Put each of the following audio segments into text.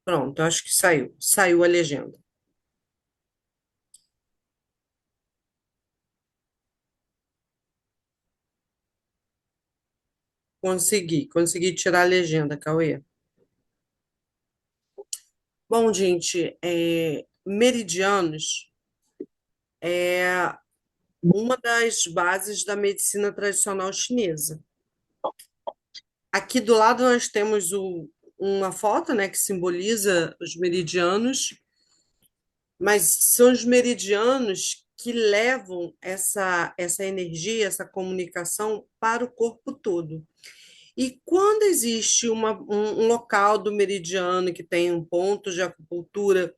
Pronto, eu acho que saiu. Saiu a legenda. Consegui tirar a legenda, Cauê. Bom, gente, meridianos é uma das bases da medicina tradicional chinesa. Aqui do lado nós temos uma foto, né, que simboliza os meridianos, mas são os meridianos que levam essa energia, essa comunicação para o corpo todo. E quando existe um local do meridiano que tem um ponto de acupuntura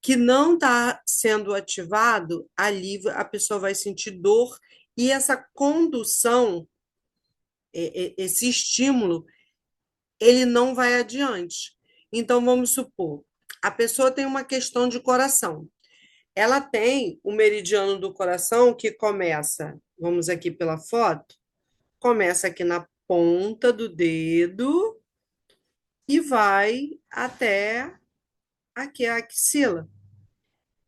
que não está sendo ativado, ali a pessoa vai sentir dor e essa condução, esse estímulo, ele não vai adiante. Então, vamos supor, a pessoa tem uma questão de coração. Ela tem o meridiano do coração que começa, vamos aqui pela foto, começa aqui na ponta do dedo e vai até aqui a axila.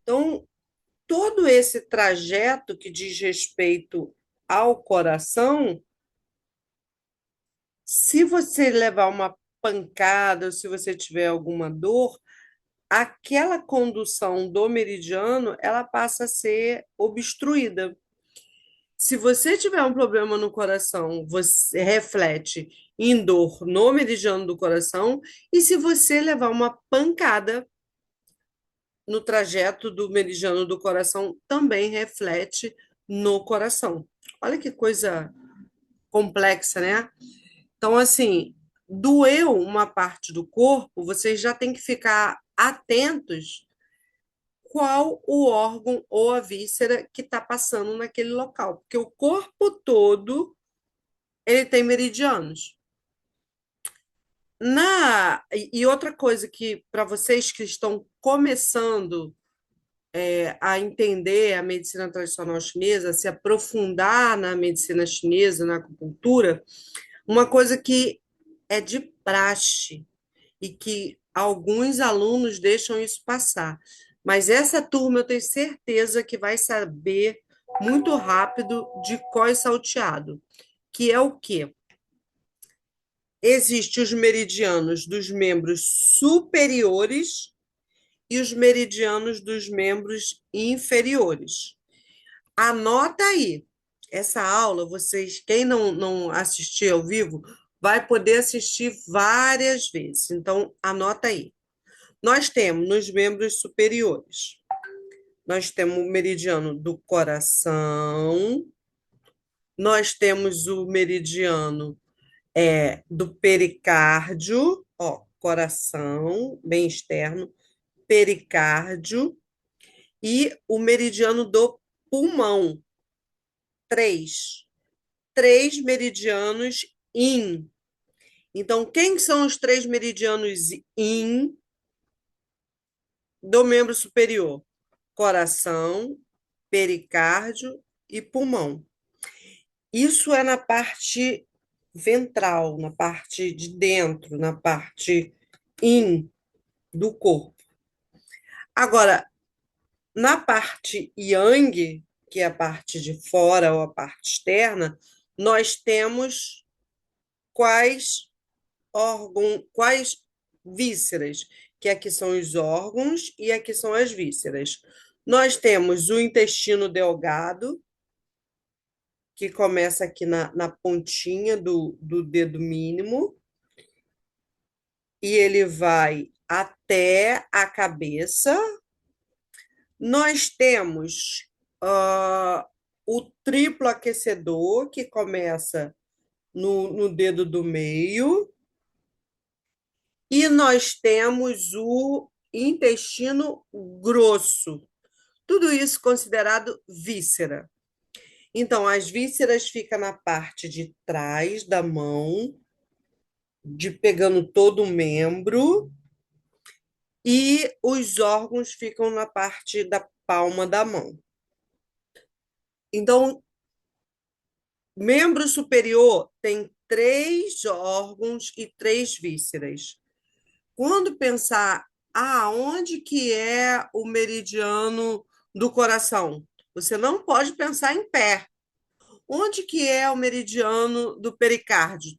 Então, todo esse trajeto que diz respeito ao coração, se você levar uma pancada ou se você tiver alguma dor, aquela condução do meridiano, ela passa a ser obstruída. Se você tiver um problema no coração, você reflete em dor no meridiano do coração, e se você levar uma pancada no trajeto do meridiano do coração, também reflete no coração. Olha que coisa complexa, né? Então, assim, doeu uma parte do corpo, vocês já têm que ficar atentos qual o órgão ou a víscera que está passando naquele local, porque o corpo todo ele tem meridianos. E outra coisa que para vocês que estão começando a entender a medicina tradicional chinesa, a se aprofundar na medicina chinesa, na acupuntura, uma coisa que é de praxe e que alguns alunos deixam isso passar. Mas essa turma eu tenho certeza que vai saber muito rápido de cor e salteado, que é o quê? Existem os meridianos dos membros superiores e os meridianos dos membros inferiores. Anota aí. Essa aula, vocês, quem não assistir ao vivo, vai poder assistir várias vezes. Então, anota aí. Nós temos nos membros superiores, nós temos o meridiano do coração, nós temos o meridiano do pericárdio, ó, coração, bem externo, pericárdio, e o meridiano do pulmão, três. Três meridianos yin. Então, quem são os três meridianos yin do membro superior? Coração, pericárdio e pulmão. Isso é na parte ventral, na parte de dentro, na parte in do corpo. Agora, na parte yang, que é a parte de fora ou a parte externa, nós temos quais órgãos, quais vísceras, que aqui são os órgãos e aqui são as vísceras. Nós temos o intestino delgado, que começa aqui na pontinha do dedo mínimo, e ele vai até a cabeça. Nós temos o triplo aquecedor, que começa no dedo do meio, e nós temos o intestino grosso. Tudo isso considerado víscera. Então, as vísceras ficam na parte de trás da mão, de pegando todo o membro, e os órgãos ficam na parte da palma da mão. Então, membro superior tem três órgãos e três vísceras. Quando pensar, onde que é o meridiano do coração? Você não pode pensar em pé. Onde que é o meridiano do pericárdio?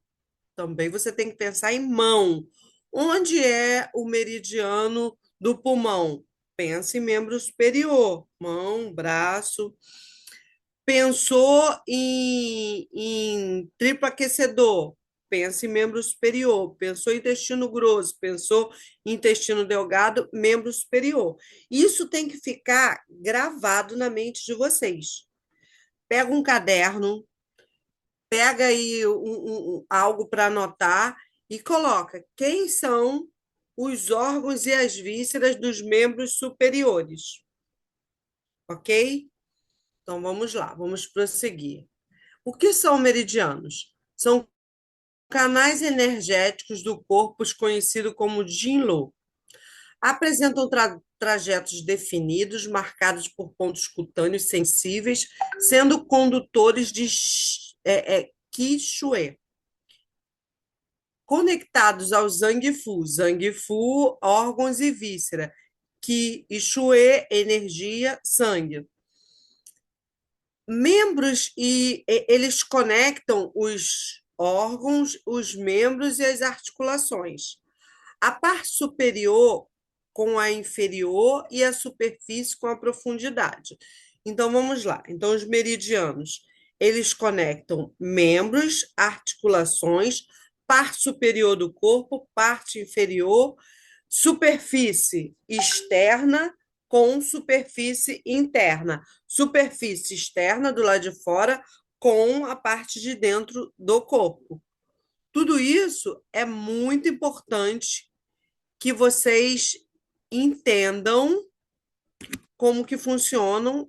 Também você tem que pensar em mão. Onde é o meridiano do pulmão? Pensa em membro superior, mão, braço. Pensou em triplo aquecedor? Pensa em membro superior. Pensou em intestino grosso? Pensou em intestino delgado? Membro superior. Isso tem que ficar gravado na mente de vocês. Pega um caderno, pega aí algo para anotar e coloca quem são os órgãos e as vísceras dos membros superiores, ok? Então vamos lá, vamos prosseguir. O que são meridianos? São canais energéticos do corpo conhecidos como Jinlo. Apresentam trajetos definidos, marcados por pontos cutâneos sensíveis, sendo condutores de Qi Shui conectados ao Zangfu. Zangfu, órgãos e víscera. Qi e Shui, energia, sangue. Membros eles conectam os órgãos, os membros e as articulações. A parte superior com a inferior e a superfície com a profundidade. Então vamos lá. Então os meridianos, eles conectam membros, articulações, parte superior do corpo, parte inferior, superfície externa com superfície interna. Superfície externa do lado de fora com a parte de dentro do corpo. Tudo isso é muito importante que vocês entendam como que funciona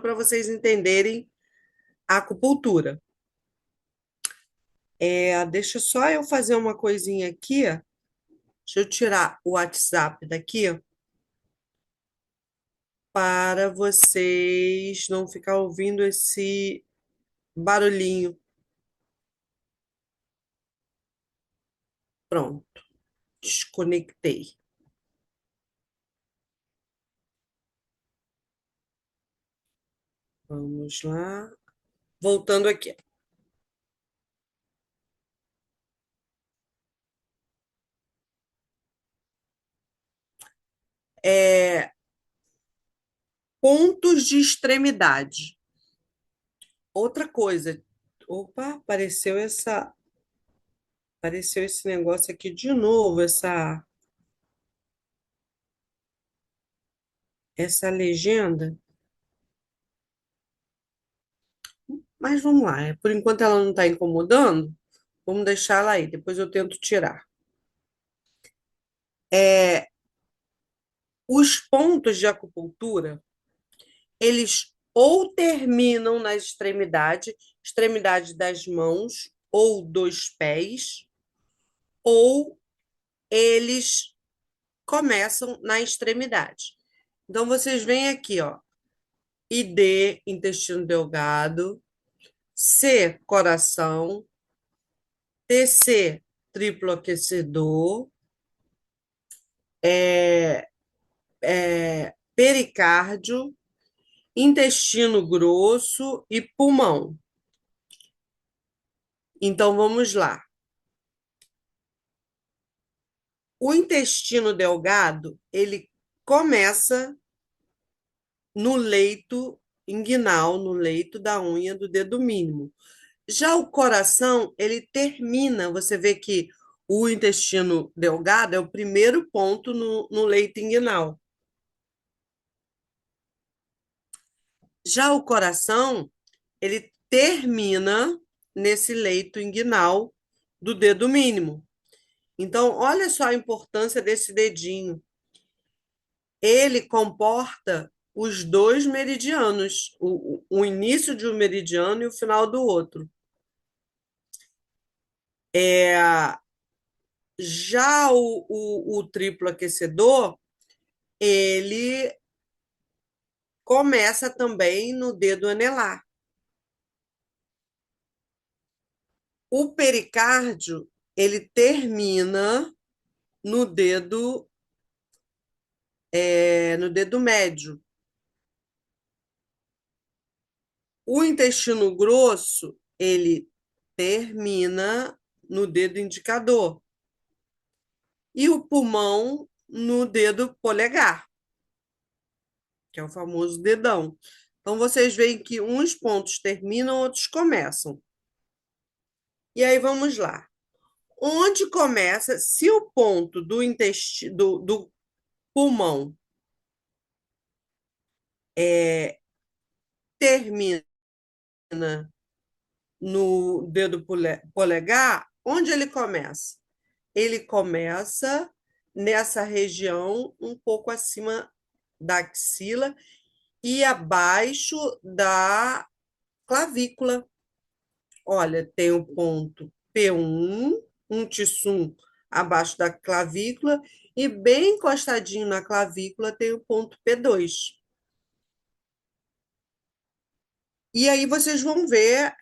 para vocês entenderem a acupuntura. Deixa só eu fazer uma coisinha aqui. Deixa eu tirar o WhatsApp daqui para vocês não ficar ouvindo esse barulhinho. Pronto, desconectei. Vamos lá. Voltando aqui. É, pontos de extremidade. Outra coisa. Opa, apareceu esse negócio aqui de novo, essa legenda. Mas vamos lá. Por enquanto ela não está incomodando, vamos deixar ela aí. Depois eu tento tirar. É, os pontos de acupuntura, eles ou terminam na extremidade das mãos ou dos pés, ou eles começam na extremidade. Então, vocês veem aqui, ó, ID, intestino delgado, C, coração, TC, triplo aquecedor, é, pericárdio, intestino grosso e pulmão. Então, vamos lá. O intestino delgado, ele começa no leito inguinal, no leito da unha do dedo mínimo. Já o coração, ele termina, você vê que o intestino delgado é o primeiro ponto no leito inguinal. Já o coração, ele termina nesse leito inguinal do dedo mínimo. Então, olha só a importância desse dedinho. Ele comporta os dois meridianos, o início de um meridiano e o final do outro. Já o triplo aquecedor, ele começa também no dedo anelar. O pericárdio, ele termina no dedo, no dedo médio. O intestino grosso, ele termina no dedo indicador e o pulmão no dedo polegar, que é o famoso dedão. Então vocês veem que uns pontos terminam, outros começam. E aí vamos lá. Onde começa, se o ponto do intestino do pulmão termina no dedo polegar, onde ele começa? Ele começa nessa região um pouco acima da axila e abaixo da clavícula. Olha, tem o ponto P1, um tissum abaixo da clavícula, e bem encostadinho na clavícula tem o ponto P2. E aí vocês vão ver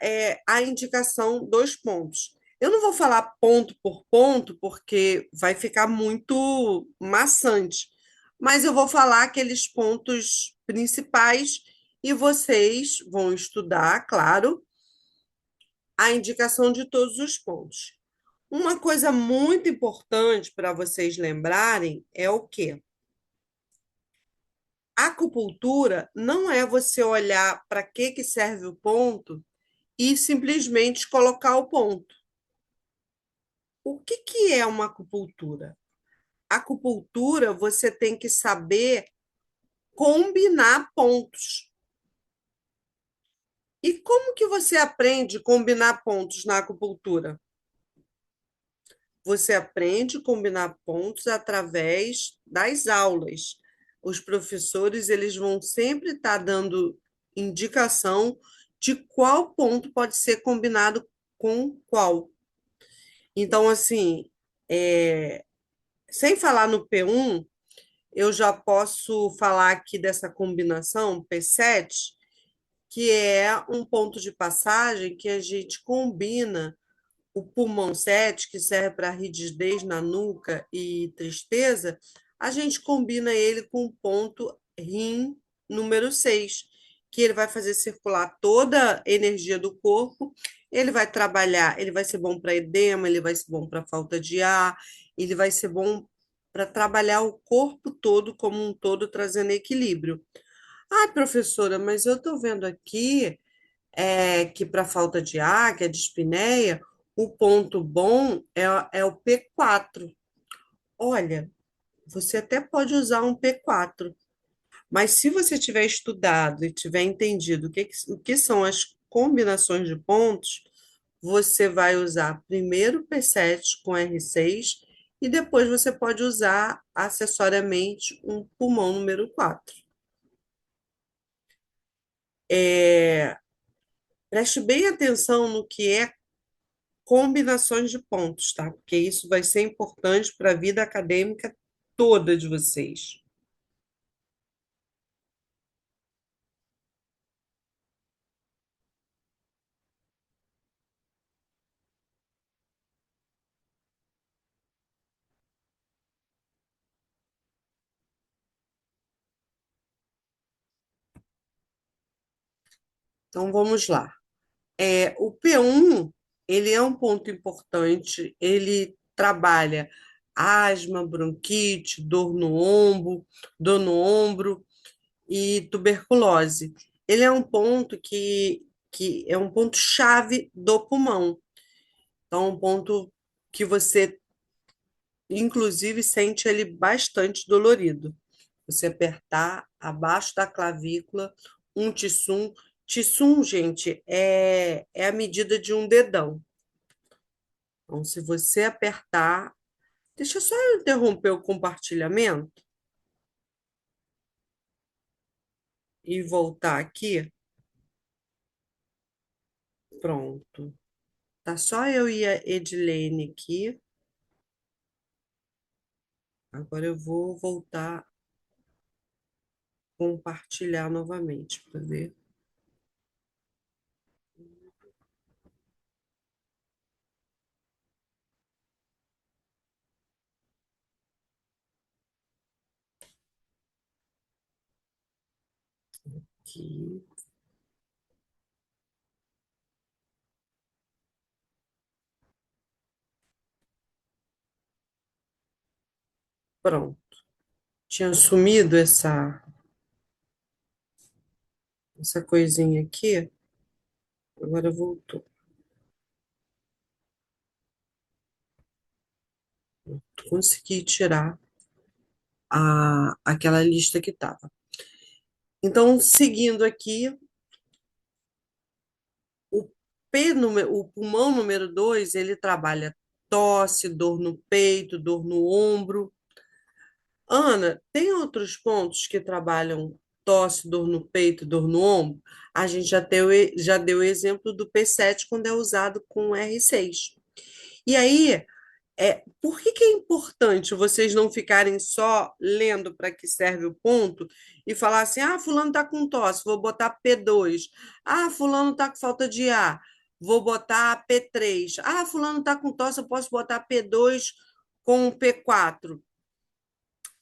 a indicação dos pontos. Eu não vou falar ponto por ponto, porque vai ficar muito maçante, mas eu vou falar aqueles pontos principais e vocês vão estudar, claro, a indicação de todos os pontos. Uma coisa muito importante para vocês lembrarem é o quê? A acupuntura não é você olhar para que serve o ponto e simplesmente colocar o ponto. O que é uma acupuntura? Acupuntura, você tem que saber combinar pontos. E como que você aprende a combinar pontos na acupuntura? Você aprende a combinar pontos através das aulas. Os professores, eles vão sempre estar dando indicação de qual ponto pode ser combinado com qual. Então, assim, sem falar no P1, eu já posso falar aqui dessa combinação P7, que é um ponto de passagem que a gente combina o pulmão 7, que serve para rigidez na nuca e tristeza, a gente combina ele com o ponto Rim número 6, que ele vai fazer circular toda a energia do corpo, ele vai trabalhar, ele vai ser bom para edema, ele vai ser bom para falta de ar, ele vai ser bom para trabalhar o corpo todo como um todo, trazendo equilíbrio. Ai, professora, mas eu estou vendo aqui que para falta de ar, que é dispneia, o ponto bom é o P4. Olha, você até pode usar um P4, mas se você tiver estudado e tiver entendido o que são as combinações de pontos, você vai usar primeiro o P7 com R6 e depois você pode usar acessoriamente um pulmão número 4. Preste bem atenção no que é combinações de pontos, tá? Porque isso vai ser importante para a vida acadêmica toda de vocês. Então vamos lá. O P1, ele é um ponto importante, ele trabalha asma, bronquite, dor no ombro e tuberculose. Ele é um ponto que é um ponto chave do pulmão. Então, um ponto que você, inclusive, sente ele bastante dolorido. Você apertar abaixo da clavícula um tissum. Tissum, gente, é a medida de um dedão. Então, se você apertar. Deixa eu só interromper o compartilhamento e voltar aqui. Pronto. Tá só eu e a Edilene aqui. Agora eu vou voltar a compartilhar novamente para ver. Aqui, pronto. Tinha sumido essa coisinha aqui, agora voltou. Consegui tirar aquela lista que estava. Então, seguindo aqui, o o pulmão número 2 ele trabalha tosse, dor no peito, dor no ombro. Ana, tem outros pontos que trabalham tosse, dor no peito, dor no ombro? A gente já deu o exemplo do P7 quando é usado com R6. E aí, por que que é importante vocês não ficarem só lendo para que serve o ponto e falar assim: ah, fulano está com tosse, vou botar P2. Ah, fulano está com falta de ar, vou botar P3. Ah, fulano está com tosse, eu posso botar P2 com P4.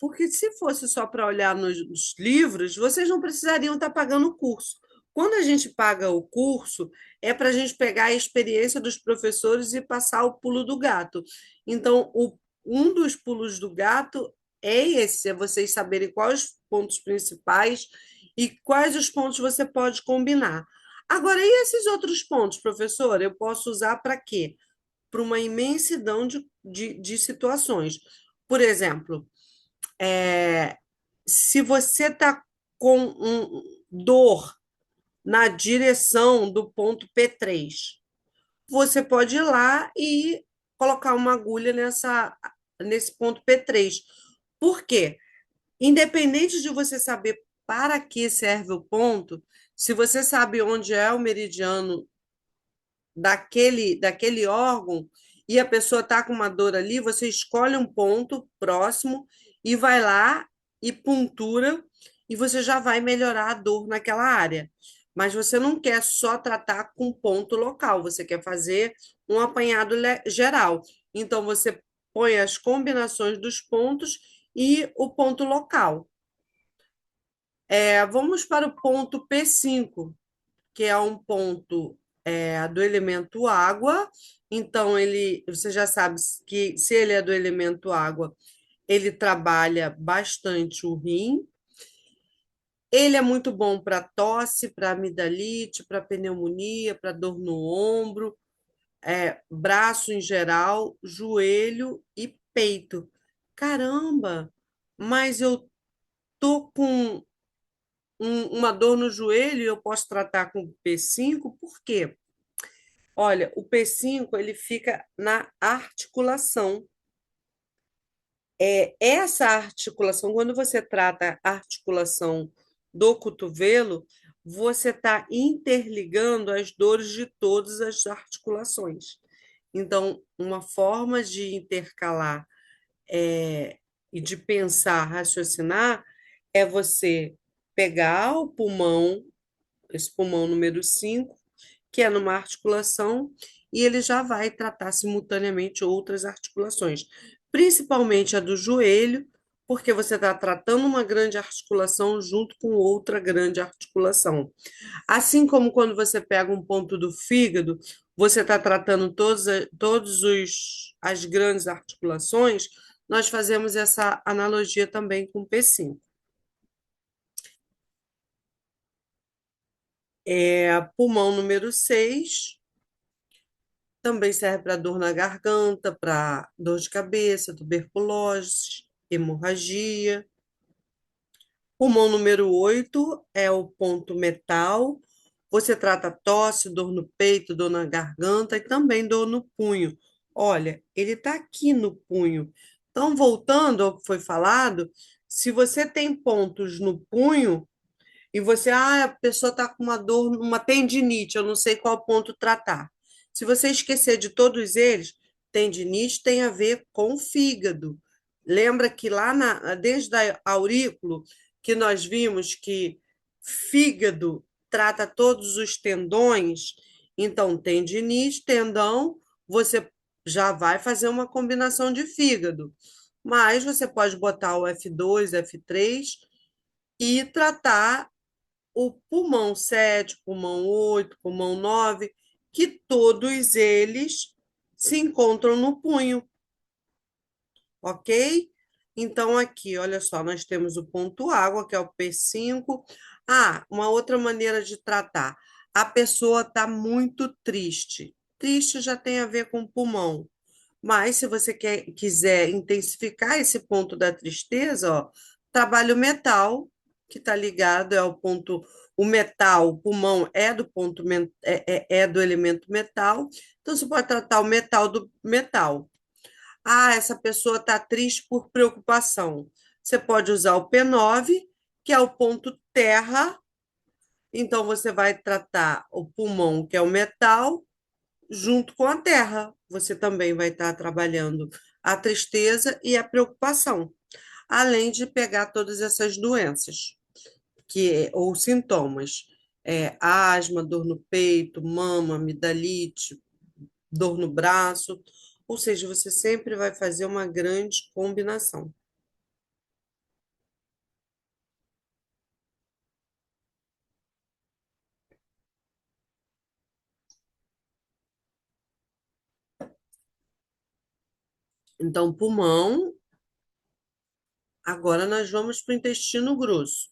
Porque se fosse só para olhar nos livros, vocês não precisariam estar pagando o curso. Quando a gente paga o curso, é para a gente pegar a experiência dos professores e passar o pulo do gato. Então, um dos pulos do gato é esse, é vocês saberem quais os pontos principais e quais os pontos você pode combinar. Agora, e esses outros pontos, professor? Eu posso usar para quê? Para uma imensidão de situações. Por exemplo, é, se você está com dor na direção do ponto P3, você pode ir lá e colocar uma agulha nesse ponto P3. Por quê? Independente de você saber para que serve o ponto, se você sabe onde é o meridiano daquele órgão e a pessoa está com uma dor ali, você escolhe um ponto próximo e vai lá e puntura e você já vai melhorar a dor naquela área. Mas você não quer só tratar com ponto local, você quer fazer um apanhado geral. Então você põe as combinações dos pontos e o ponto local. Vamos para o ponto P5, que é um ponto do elemento água. Então, você já sabe que se ele é do elemento água, ele trabalha bastante o rim. Ele é muito bom para tosse, para amidalite, para pneumonia, para dor no ombro, braço em geral, joelho e peito. Caramba, mas eu tô com uma dor no joelho e eu posso tratar com P5, por quê? Olha, o P5 ele fica na articulação. Essa articulação, quando você trata a articulação do cotovelo, você está interligando as dores de todas as articulações. Então, uma forma de intercalar e de pensar, raciocinar, é você pegar o pulmão, esse pulmão número 5, que é numa articulação, e ele já vai tratar simultaneamente outras articulações, principalmente a do joelho, porque você está tratando uma grande articulação junto com outra grande articulação. Assim como quando você pega um ponto do fígado, você está tratando todos as grandes articulações, nós fazemos essa analogia também com o P5. Pulmão número 6 também serve para dor na garganta, para dor de cabeça, tuberculose, hemorragia. Pulmão número 8 é o ponto metal. Você trata tosse, dor no peito, dor na garganta e também dor no punho. Olha, ele está aqui no punho. Então, voltando ao que foi falado, se você tem pontos no punho, e a pessoa está com uma dor, uma tendinite, eu não sei qual ponto tratar. Se você esquecer de todos eles, tendinite tem a ver com o fígado. Lembra que desde a aurículo, que nós vimos que fígado trata todos os tendões, então tendinite, tendão, você já vai fazer uma combinação de fígado. Mas você pode botar o F2, F3 e tratar o pulmão 7, pulmão 8, pulmão 9, que todos eles se encontram no punho, ok? Então, aqui, olha só, nós temos o ponto água, que é o P5. Ah, uma outra maneira de tratar. A pessoa está muito triste. Triste já tem a ver com o pulmão. Mas se você quiser intensificar esse ponto da tristeza, ó, trabalha o metal, que está ligado, é o ponto. O metal, o pulmão é do ponto é do elemento metal. Então você pode tratar o metal do metal. Ah, essa pessoa está triste por preocupação. Você pode usar o P9, que é o ponto terra. Então você vai tratar o pulmão, que é o metal, junto com a terra. Você também vai estar trabalhando a tristeza e a preocupação, além de pegar todas essas doenças ou sintomas. Asma, dor no peito, mama, amidalite, dor no braço. Ou seja, você sempre vai fazer uma grande combinação. Então, pulmão, agora nós vamos para o intestino grosso.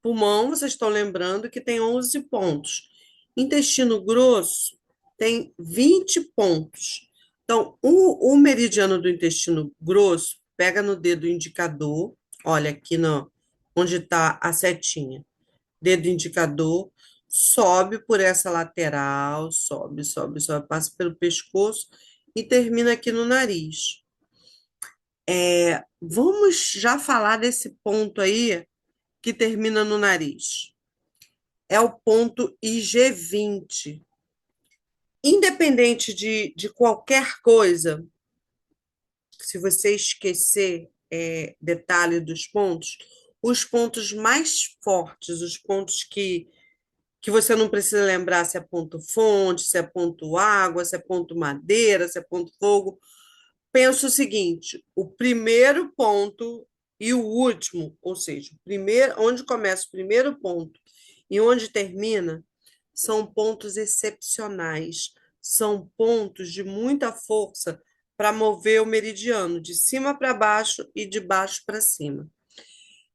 Pulmão, vocês estão lembrando que tem 11 pontos. Intestino grosso tem 20 pontos. Então, o meridiano do intestino grosso pega no dedo indicador, olha aqui no, onde está a setinha, dedo indicador, sobe por essa lateral, sobe, sobe, sobe, passa pelo pescoço e termina aqui no nariz. Vamos já falar desse ponto aí que termina no nariz. É o ponto IG20. Independente de qualquer coisa, se você esquecer detalhe dos pontos, os pontos mais fortes, os pontos que você não precisa lembrar se é ponto fonte, se é ponto água, se é ponto madeira, se é ponto fogo, penso o seguinte: o primeiro ponto e o último, ou seja, o primeiro, onde começa o primeiro ponto e onde termina, são pontos excepcionais, são pontos de muita força para mover o meridiano de cima para baixo e de baixo para cima.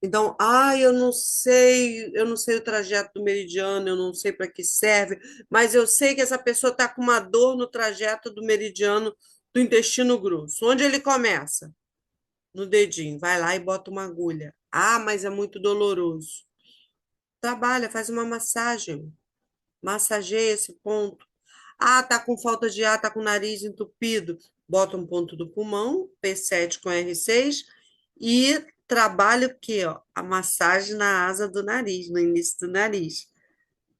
Então, eu não sei o trajeto do meridiano, eu não sei para que serve, mas eu sei que essa pessoa está com uma dor no trajeto do meridiano do intestino grosso. Onde ele começa? No dedinho. Vai lá e bota uma agulha. Ah, mas é muito doloroso. Trabalha, faz uma massagem. Massageia esse ponto. Ah, tá com falta de ar, tá com o nariz entupido. Bota um ponto do pulmão, P7 com R6, e trabalha o quê? Ó? A massagem na asa do nariz, no início do nariz.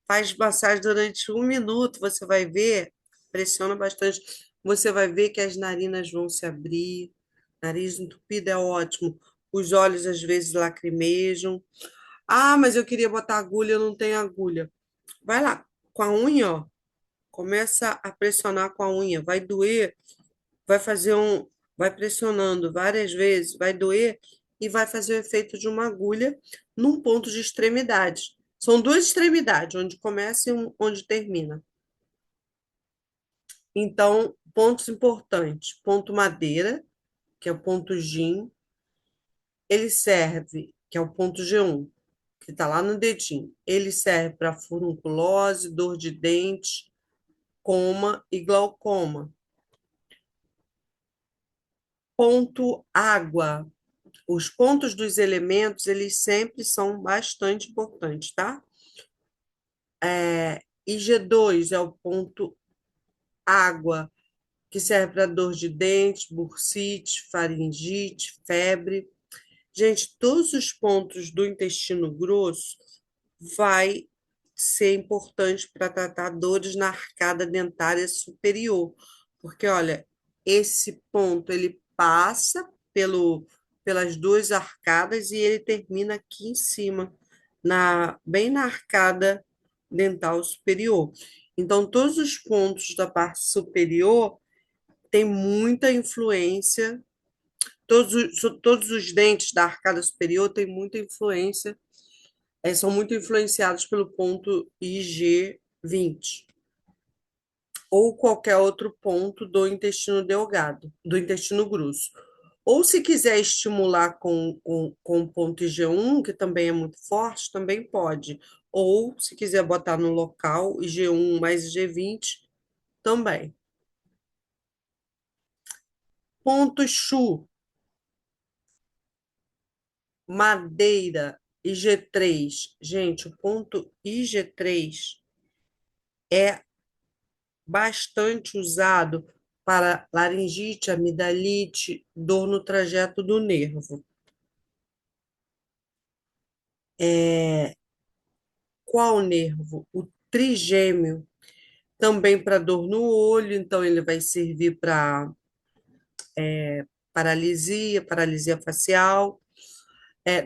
Faz massagem durante 1 minuto, você vai ver, pressiona bastante, você vai ver que as narinas vão se abrir. Nariz entupido é ótimo. Os olhos às vezes lacrimejam. Ah, mas eu queria botar agulha, eu não tenho agulha. Vai lá, com a unha, ó. Começa a pressionar com a unha, vai doer, vai fazer um, vai pressionando várias vezes, vai doer e vai fazer o efeito de uma agulha num ponto de extremidade. São duas extremidades, onde começa e onde termina. Então, pontos importantes: ponto madeira, que é o ponto GIM, ele serve, que é o ponto G1, que está lá no dedinho. Ele serve para furunculose, dor de dente, coma e glaucoma. Ponto água. Os pontos dos elementos, eles sempre são bastante importantes, tá? IG2 é o ponto água, que serve para dor de dente, bursite, faringite, febre. Gente, todos os pontos do intestino grosso vai ser importante para tratar dores na arcada dentária superior, porque olha, esse ponto ele passa pelas duas arcadas e ele termina aqui em cima, bem na arcada dental superior. Então, todos os pontos da parte superior têm muita influência, todos os dentes da arcada superior têm muita influência são muito influenciados pelo ponto IG20 ou qualquer outro ponto do intestino delgado, do intestino grosso. Ou se quiser estimular com o ponto IG1, que também é muito forte, também pode. Ou se quiser botar no local IG1 mais IG20, também. Ponto Chu, madeira, IG3. Gente, o ponto IG3 é bastante usado para laringite, amidalite, dor no trajeto do nervo. Qual nervo? O trigêmeo, também para dor no olho, então ele vai servir para paralisia facial,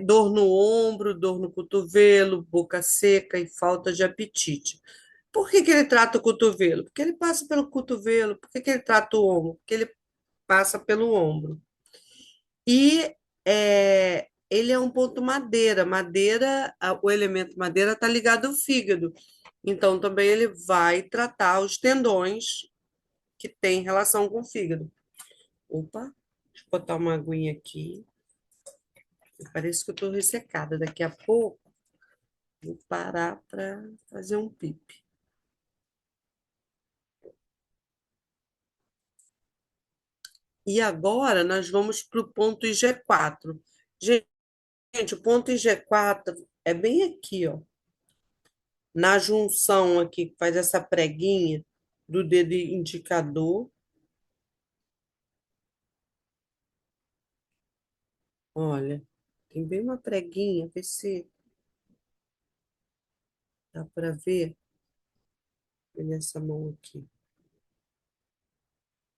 dor no ombro, dor no cotovelo, boca seca e falta de apetite. Por que que ele trata o cotovelo? Porque ele passa pelo cotovelo. Por que que ele trata o ombro? Porque ele passa pelo ombro. E ele é um ponto madeira. Madeira, o elemento madeira está ligado ao fígado. Então, também ele vai tratar os tendões que têm relação com o fígado. Opa, deixa eu botar uma aguinha aqui. Parece que eu estou ressecada. Daqui a pouco, vou parar para fazer um pipi. E agora nós vamos para o ponto IG4. Gente, o ponto IG4 é bem aqui, ó, na junção aqui, que faz essa preguinha do dedo indicador. Olha, tem bem uma preguinha, vê se dá para ver nessa mão aqui.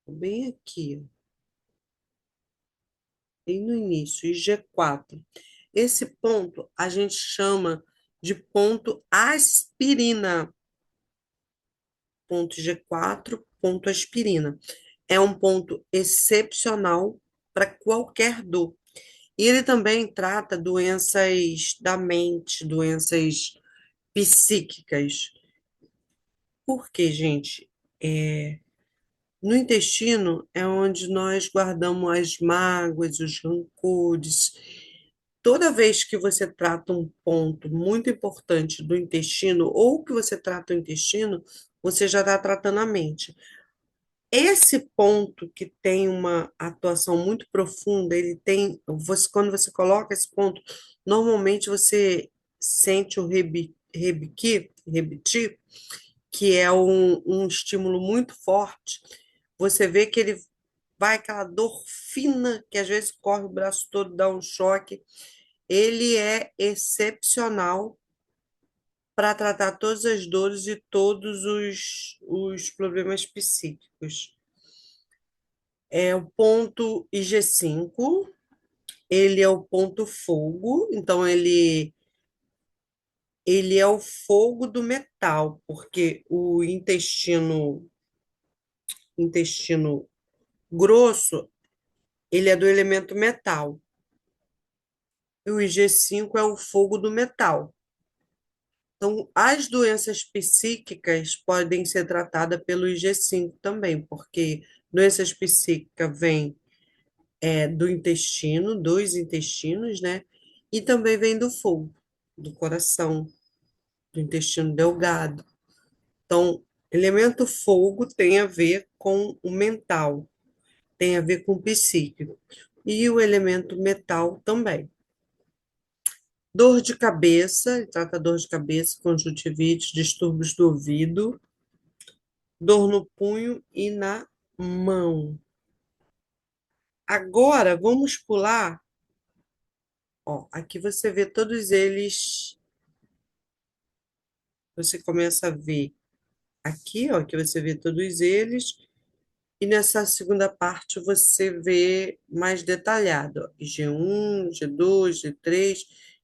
Bem aqui, ó, bem no início, IG4. Esse ponto a gente chama de ponto aspirina. Ponto G4, ponto aspirina. É um ponto excepcional para qualquer dor. E ele também trata doenças da mente, doenças psíquicas. Por quê, gente? No intestino é onde nós guardamos as mágoas, os rancores. Toda vez que você trata um ponto muito importante do intestino, ou que você trata o intestino, você já está tratando a mente. Esse ponto que tem uma atuação muito profunda, ele tem, quando você coloca esse ponto, normalmente você sente o rebiti, que é um estímulo muito forte. Você vê que ele vai aquela dor fina, que às vezes corre o braço todo, dá um choque. Ele é excepcional para tratar todas as dores e todos os problemas psíquicos. É o ponto IG5, ele é o ponto fogo, então ele é o fogo do metal, porque o intestino grosso, ele é do elemento metal. E o IG5 é o fogo do metal. Então, as doenças psíquicas podem ser tratadas pelo IG5 também, porque doenças psíquicas vêm do intestino, dos intestinos, né? E também vem do fogo, do coração, do intestino delgado. Então, elemento fogo tem a ver com o mental, tem a ver com o psíquico. E o elemento metal também. Dor de cabeça, ele trata dor de cabeça, conjuntivite, distúrbios do ouvido, dor no punho e na mão. Agora, vamos pular. Ó, aqui você vê todos eles. Você começa a ver aqui, ó, que você vê todos eles. E nessa segunda parte você vê mais detalhado, ó, G1, G2, G3,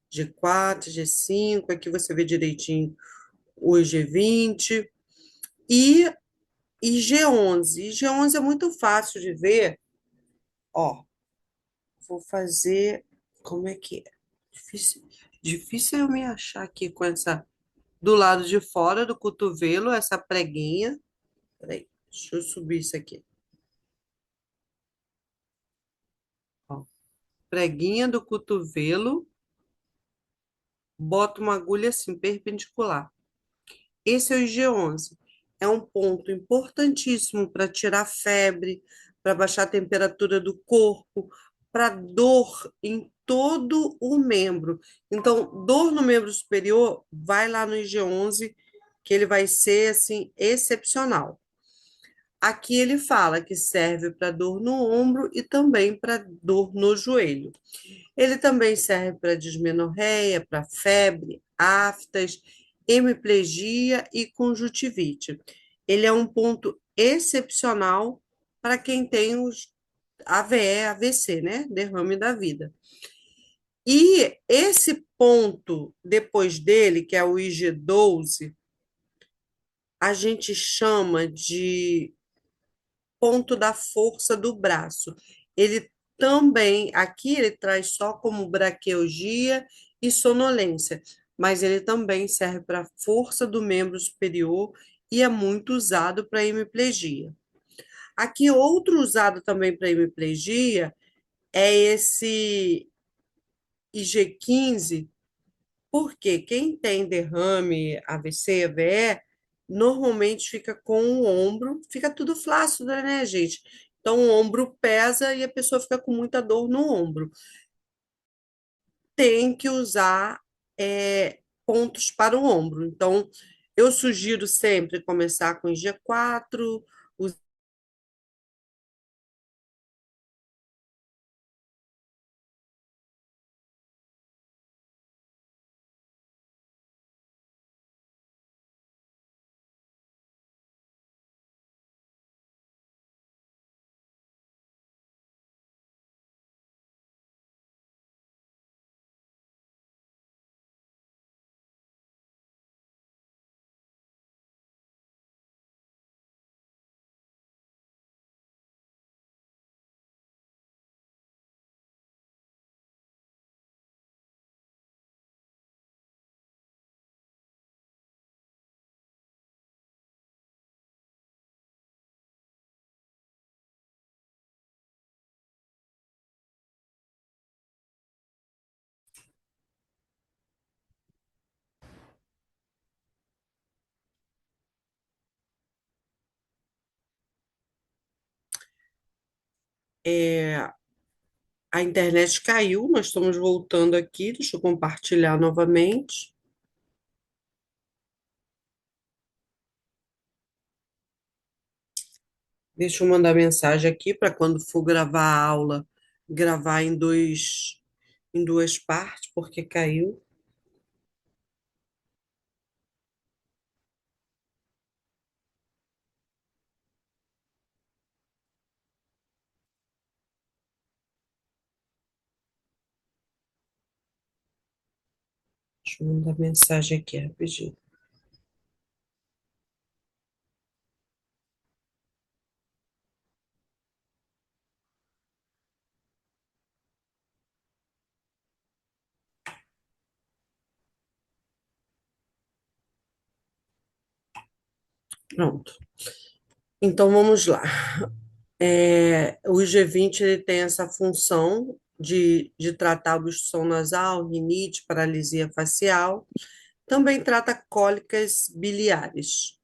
G4, G5. Aqui você vê direitinho o G20 e, e G11. E G11 é muito fácil de ver. Ó, vou fazer. Como é que é? Difícil. Difícil eu me achar aqui com essa do lado de fora do cotovelo, essa preguinha. Peraí, deixa eu subir isso aqui. Ó, preguinha do cotovelo, bota uma agulha assim perpendicular. Esse é o IG11. É um ponto importantíssimo para tirar febre, para baixar a temperatura do corpo, para dor em todo o membro. Então, dor no membro superior, vai lá no IG11, que ele vai ser assim excepcional. Aqui ele fala que serve para dor no ombro e também para dor no joelho. Ele também serve para dismenorreia, para febre, aftas, hemiplegia e conjuntivite. Ele é um ponto excepcional para quem tem os AVE, AVC, né? Derrame da vida. E esse ponto depois dele, que é o IG12, a gente chama de ponto da força do braço. Ele também, aqui ele traz só como braquialgia e sonolência, mas ele também serve para força do membro superior e é muito usado para hemiplegia. Aqui, outro usado também para hemiplegia é esse IG15, porque quem tem derrame, AVC, AVE, normalmente fica com o ombro, fica tudo flácido, né, gente? Então, o ombro pesa e a pessoa fica com muita dor no ombro. Tem que usar pontos para o ombro. Então, eu sugiro sempre começar com G4, é, a internet caiu, nós estamos voltando aqui, deixa eu compartilhar novamente. Deixa eu mandar mensagem aqui para quando for gravar a aula, gravar em duas partes, porque caiu. Deixa eu mandar mensagem aqui rapidinho. Pronto. Então vamos lá. O IG20 ele tem essa função de tratar obstrução nasal, rinite, paralisia facial. Também trata cólicas biliares.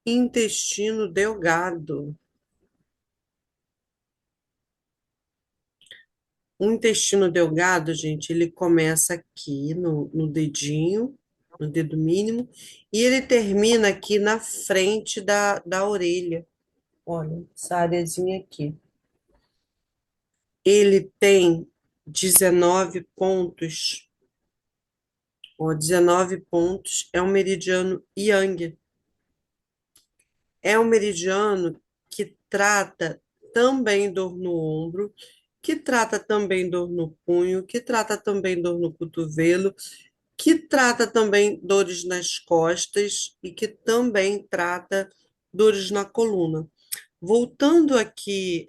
Intestino delgado. O intestino delgado, gente, ele começa aqui no dedinho, no dedo mínimo, e ele termina aqui na frente da orelha. Olha, essa areazinha aqui. Ele tem 19 pontos, ó, 19 pontos, é um meridiano Yang. É um meridiano que trata também dor no ombro, que trata também dor no punho, que trata também dor no cotovelo, que trata também dores nas costas e que também trata dores na coluna. Voltando aqui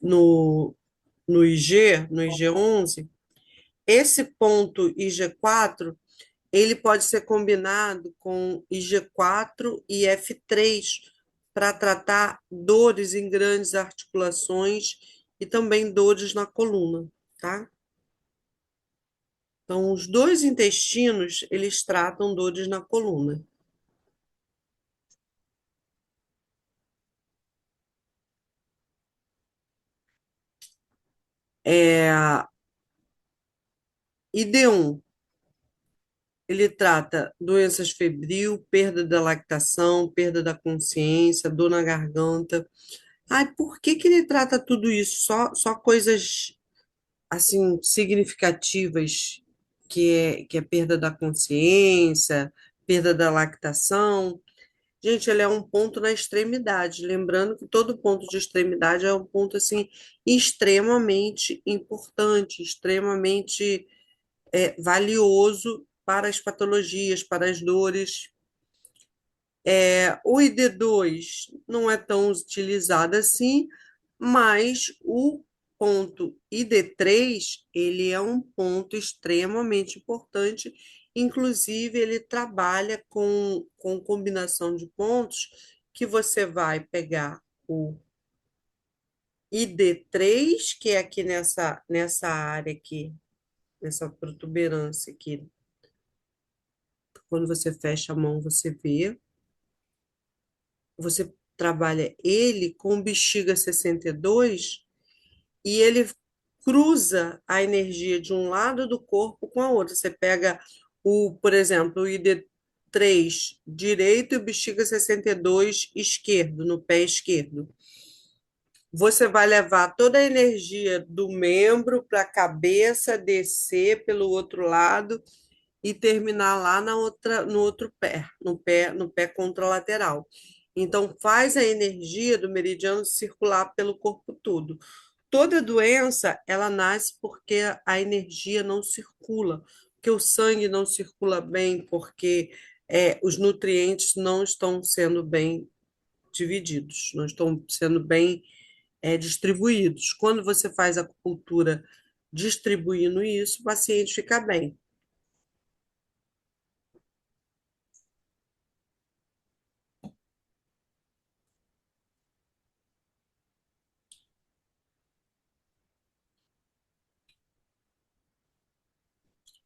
no, no IG11, esse ponto IG4 ele pode ser combinado com IG4 e F3 para tratar dores em grandes articulações e também dores na coluna, tá? Então, os dois intestinos, eles tratam dores na coluna. É, ID1, ele trata doenças febril, perda da lactação, perda da consciência, dor na garganta. Ai, por que que ele trata tudo isso? Só coisas assim significativas que é perda da consciência, perda da lactação. Gente, ele é um ponto na extremidade. Lembrando que todo ponto de extremidade é um ponto assim extremamente importante, extremamente valioso para as patologias, para as dores. O ID2 não é tão utilizado assim, mas o ponto ID3, ele é um ponto extremamente importante, inclusive ele trabalha com combinação de pontos que você vai pegar o ID3, que é aqui nessa área aqui, nessa protuberância aqui, quando você fecha a mão, você vê, você trabalha ele com bexiga 62 e ele cruza a energia de um lado do corpo com a outra. Você pega por exemplo, o ID3 direito e o bexiga 62 esquerdo, no pé esquerdo. Você vai levar toda a energia do membro para a cabeça, descer pelo outro lado e terminar lá no outro pé, no pé contralateral. Então, faz a energia do meridiano circular pelo corpo todo. Toda doença, ela nasce porque a energia não circula, porque o sangue não circula bem, porque os nutrientes não estão sendo bem divididos, não estão sendo bem distribuídos. Quando você faz a acupuntura distribuindo isso, o paciente fica bem.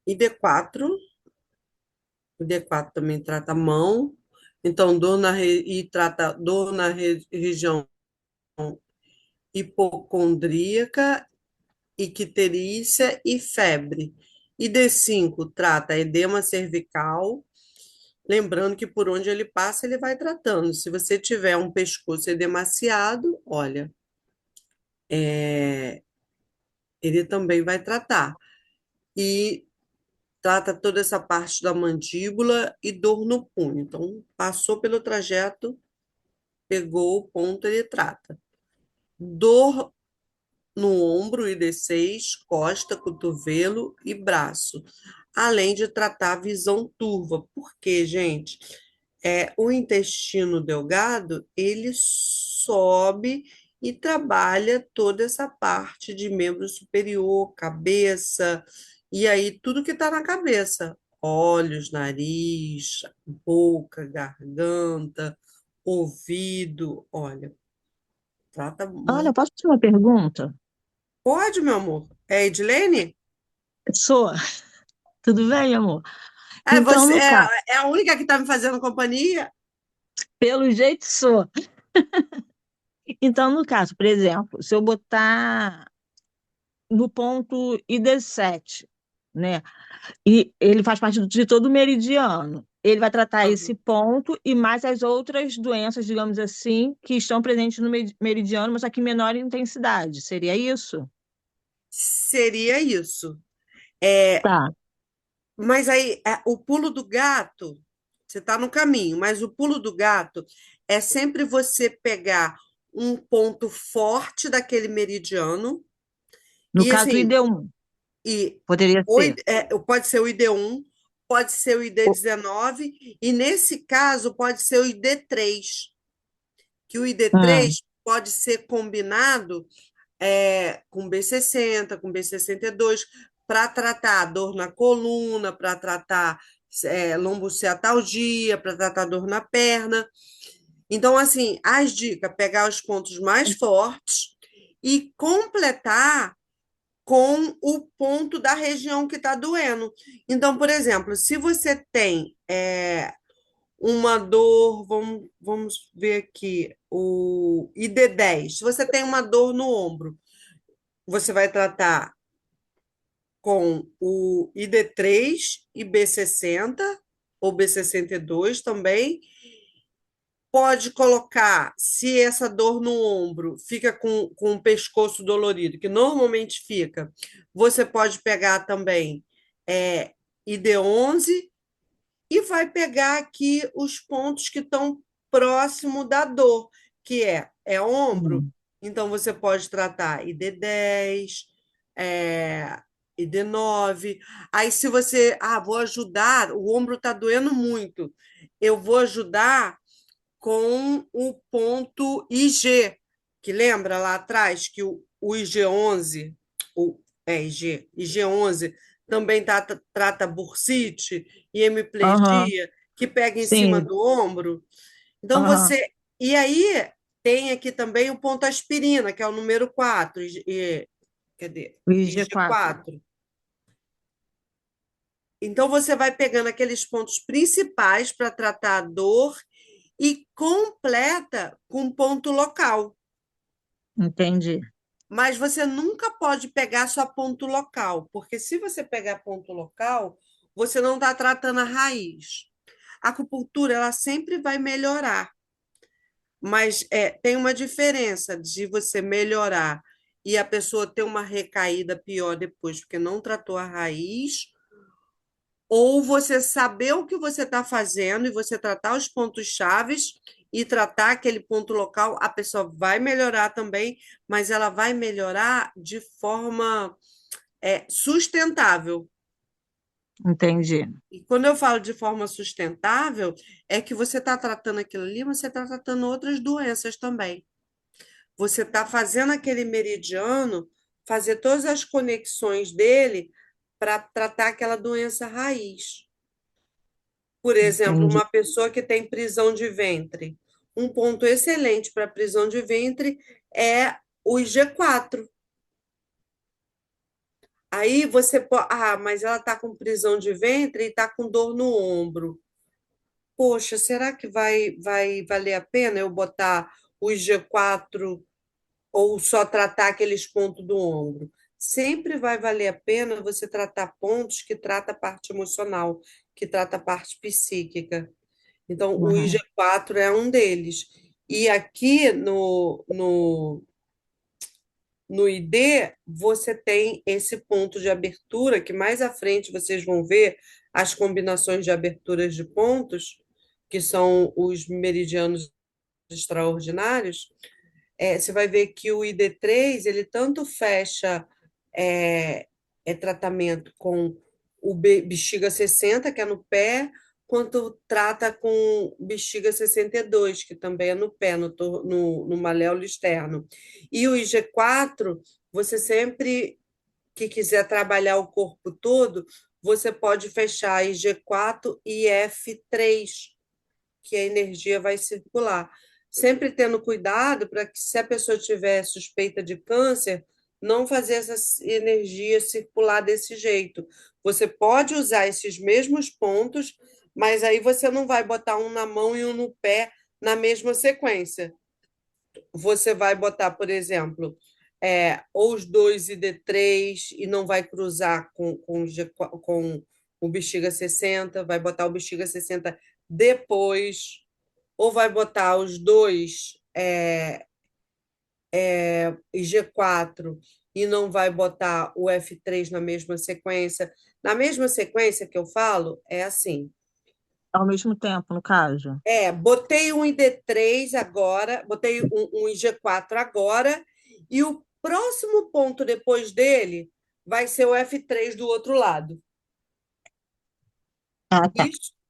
E D4 também trata a mão, então e trata dor na região hipocondríaca, icterícia e febre. E D5 trata edema cervical, lembrando que por onde ele passa, ele vai tratando. Se você tiver um pescoço edemaciado, olha, ele também vai tratar. E trata toda essa parte da mandíbula e dor no punho. Então, passou pelo trajeto, pegou o ponto, ele trata. Dor no ombro, ID6, costa, cotovelo e braço, além de tratar a visão turva. Porque, gente, o intestino delgado, ele sobe e trabalha toda essa parte de membro superior, cabeça, e aí tudo que está na cabeça, olhos, nariz, boca, garganta, ouvido, olha, trata Olha, muito. posso fazer uma pergunta? Pode, meu amor. É Edilene? Sou, tudo bem, amor? É, Então, você no caso, é a única que está me fazendo companhia? pelo jeito sou. Então, no caso, por exemplo, se eu botar no ponto ID7, né? E ele faz parte de todo o meridiano. Ele vai tratar esse Uhum. ponto e mais as outras doenças, digamos assim, que estão presentes no meridiano, mas aqui em menor intensidade. Seria isso? Seria isso. É, Tá. mas aí, o pulo do gato, você está no caminho, mas o pulo do gato é sempre você pegar um ponto forte daquele meridiano No e caso, assim, ID1, e poderia ser. pode ser o ID1 pode ser o ID19, e nesse caso pode ser o ID3, que o Hum, ID3 pode ser combinado com B60, com B62, para tratar dor na coluna, para tratar lombociatalgia, para tratar dor na perna. Então, assim, as dicas, pegar os pontos mais fortes e completar com o ponto da região que está doendo. Então, por exemplo, se você tem uma dor, vamos ver aqui, o ID10, se você tem uma dor no ombro, você vai tratar com o ID3 e B60 ou B62 também. Pode colocar, se essa dor no ombro fica com o pescoço dolorido, que normalmente fica, você pode pegar também ID11 e vai pegar aqui os pontos que estão próximo da dor, que é ombro. hum, Então, você pode tratar ID10, é, ID9. Aí, se você, vou ajudar, o ombro está doendo muito, eu vou ajudar com o ponto IG, que lembra lá atrás que o IG11, IG11 também trata bursite e aham, hemiplegia, que pega em cima sim, do ombro. Então aham, você. E aí tem aqui também o ponto aspirina, que é o número 4, cadê? IG4. IG4. Então você vai pegando aqueles pontos principais para tratar a dor e completa com ponto local. Entendi, Mas você nunca pode pegar só ponto local, porque se você pegar ponto local, você não está tratando a raiz. A acupuntura ela sempre vai melhorar, mas tem uma diferença de você melhorar e a pessoa ter uma recaída pior depois, porque não tratou a raiz, ou você saber o que você está fazendo e você tratar os pontos chaves e tratar aquele ponto local, a pessoa vai melhorar também, mas ela vai melhorar de forma sustentável. entendi. E quando eu falo de forma sustentável, é que você está tratando aquilo ali, mas você está tratando outras doenças também. Você está fazendo aquele meridiano, fazer todas as conexões dele para tratar aquela doença raiz. Por exemplo, Entendi. uma pessoa que tem prisão de ventre. Um ponto excelente para prisão de ventre é o G4. Aí você pode. Mas ela está com prisão de ventre e está com dor no ombro. Poxa, será que vai valer a pena eu botar o G4 ou só tratar aqueles pontos do ombro? Sempre vai valer a pena você tratar pontos que trata a parte emocional, que trata a parte psíquica. Então, o Uhum. IG4 é um deles. E aqui no ID, você tem esse ponto de abertura, que mais à frente vocês vão ver as combinações de aberturas de pontos, que são os meridianos extraordinários. Você vai ver que o ID3, ele tanto fecha é, tratamento com o bexiga 60, que é no pé, quanto trata com bexiga 62, que também é no pé, no maléolo externo. E o IG4, você sempre que quiser trabalhar o corpo todo, você pode fechar IG4 e F3, que a energia vai circular. Sempre tendo cuidado para que, se a pessoa tiver suspeita de câncer, não fazer essa energia circular desse jeito. Você pode usar esses mesmos pontos, mas aí você não vai botar um na mão e um no pé na mesma sequência. Você vai botar, por exemplo, ou os dois ID3 e não vai cruzar com o bexiga 60, vai botar o bexiga 60 depois, ou vai botar os dois IG4 e não vai botar o F3 na mesma sequência. Na mesma sequência que eu falo, é assim. Ao mesmo tempo, no caso. Botei um ID3 agora, botei um IG4 agora, e o próximo ponto depois dele vai ser o F3 do outro lado. Ah, tá.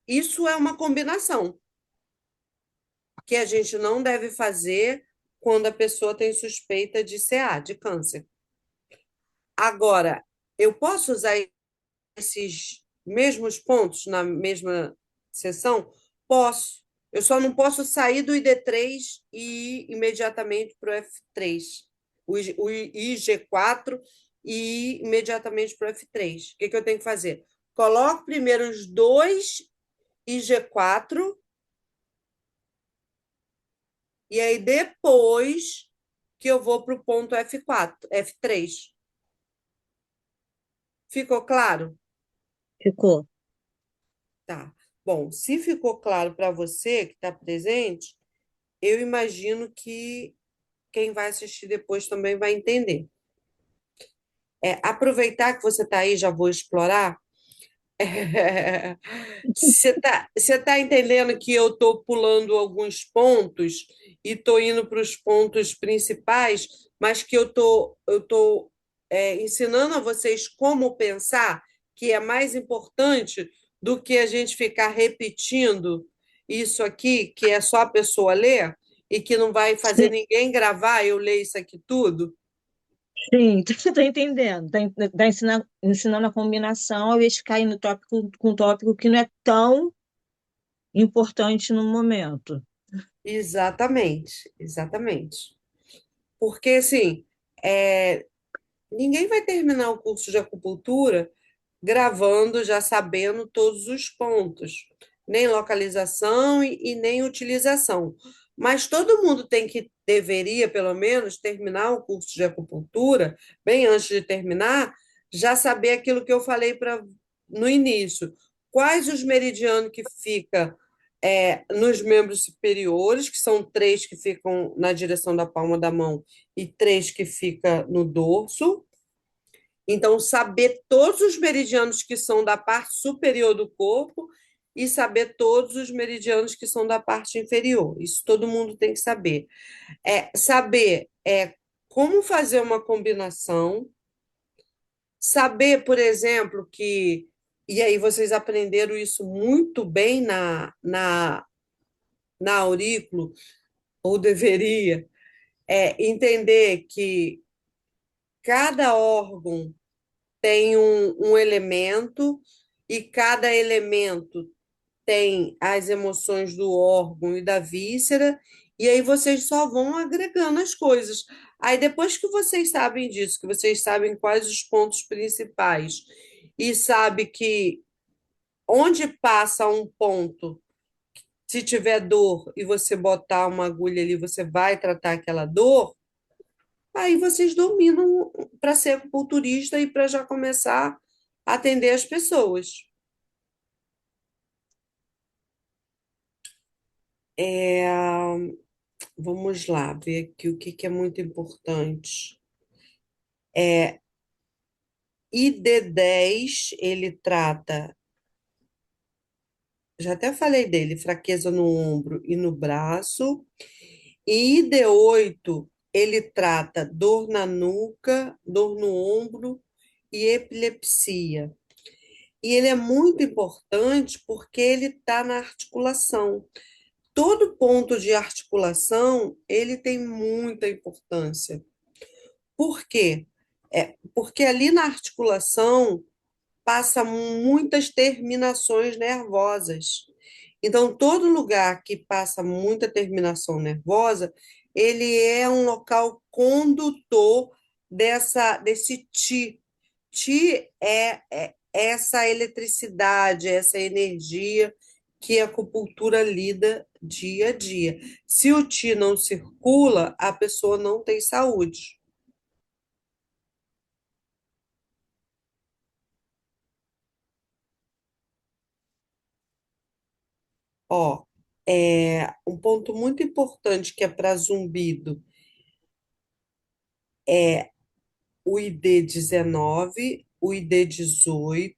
Isso é uma combinação que a gente não deve fazer quando a pessoa tem suspeita de CA, de câncer. Agora, eu posso usar esses mesmos pontos na mesma sessão? Posso. Eu só não posso sair do ID3 e ir imediatamente para o F3. O IG4 e ir imediatamente para o F3. O que que eu tenho que fazer? Coloco primeiro os dois IG4 e aí depois que eu vou para o ponto F4, F3. Ficou claro? Ficou. Tá. Bom, se ficou claro para você que está presente, eu imagino que quem vai assistir depois também vai entender. Aproveitar que você está aí, já vou explorar. Você tá entendendo que eu estou pulando alguns pontos e estou indo para os pontos principais, mas que eu tô ensinando a vocês como pensar, que é mais importante do que a gente ficar repetindo isso aqui, que é só a pessoa ler e que não vai fazer Sim, ninguém gravar, eu ler isso aqui tudo. sim, tô entendendo. Tá ensinando a combinação, ao invés de ficar indo tópico com tópico que não é tão importante no momento. Exatamente, exatamente. Porque, assim, é, ninguém vai terminar o curso de acupuntura gravando, já sabendo todos os pontos, nem localização e nem utilização. Mas todo mundo deveria, pelo menos, terminar o curso de acupuntura, bem antes de terminar, já saber aquilo que eu falei no início. Quais os meridianos que fica nos membros superiores, que são três que ficam na direção da palma da mão e três que fica no dorso. Então, saber todos os meridianos que são da parte superior do corpo e saber todos os meridianos que são da parte inferior. Isso todo mundo tem que saber. Saber como fazer uma combinação, saber, por exemplo, que. E aí vocês aprenderam isso muito bem na aurículo, ou deveria, entender que cada órgão tem um elemento e cada elemento tem as emoções do órgão e da víscera, e aí vocês só vão agregando as coisas. Aí depois que vocês sabem disso, que vocês sabem quais os pontos principais e sabe que onde passa um ponto, se tiver dor e você botar uma agulha ali, você vai tratar aquela dor. Aí vocês dominam para ser acupunturista e para já começar a atender as pessoas. É, vamos lá, ver aqui o que que é muito importante. ID10, ele trata, já até falei dele, fraqueza no ombro e no braço. E ID8, ele trata dor na nuca, dor no ombro e epilepsia. E ele é muito importante porque ele está na articulação. Todo ponto de articulação, ele tem muita importância. Por quê? Porque ali na articulação passa muitas terminações nervosas. Então, todo lugar que passa muita terminação nervosa, ele é um local condutor desse ti. Ti é essa eletricidade, essa energia que a acupuntura lida dia a dia. Se o ti não circula, a pessoa não tem saúde. Ó, um ponto muito importante que é para zumbido é o ID19, o ID18,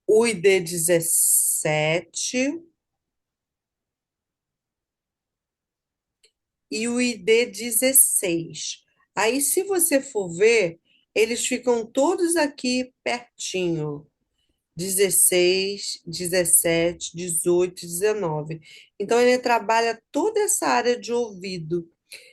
o ID17 e o ID16. Aí, se você for ver, eles ficam todos aqui pertinho. 16, 17, 18, 19. Então, ele trabalha toda essa área de ouvido.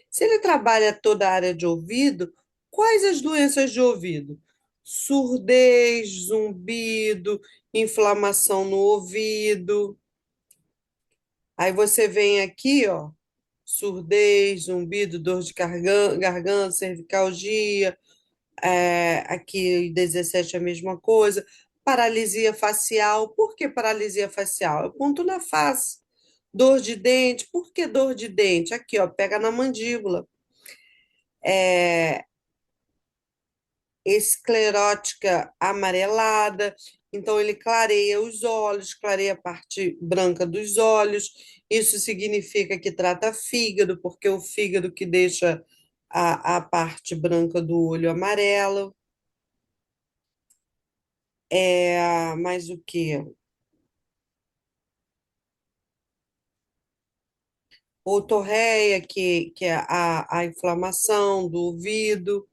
Se ele trabalha toda a área de ouvido, quais as doenças de ouvido? Surdez, zumbido, inflamação no ouvido. Aí você vem aqui, ó, surdez, zumbido, dor de garganta, cervicalgia. Aqui 17 é a mesma coisa. Paralisia facial. Por que paralisia facial? Eu ponto na face. Dor de dente. Por que dor de dente? Aqui, ó, pega na mandíbula. Esclerótica amarelada. Então, ele clareia os olhos, clareia a parte branca dos olhos. Isso significa que trata fígado, porque é o fígado que deixa a parte branca do olho amarelo. Mais o quê? Otorreia, que é a inflamação do ouvido.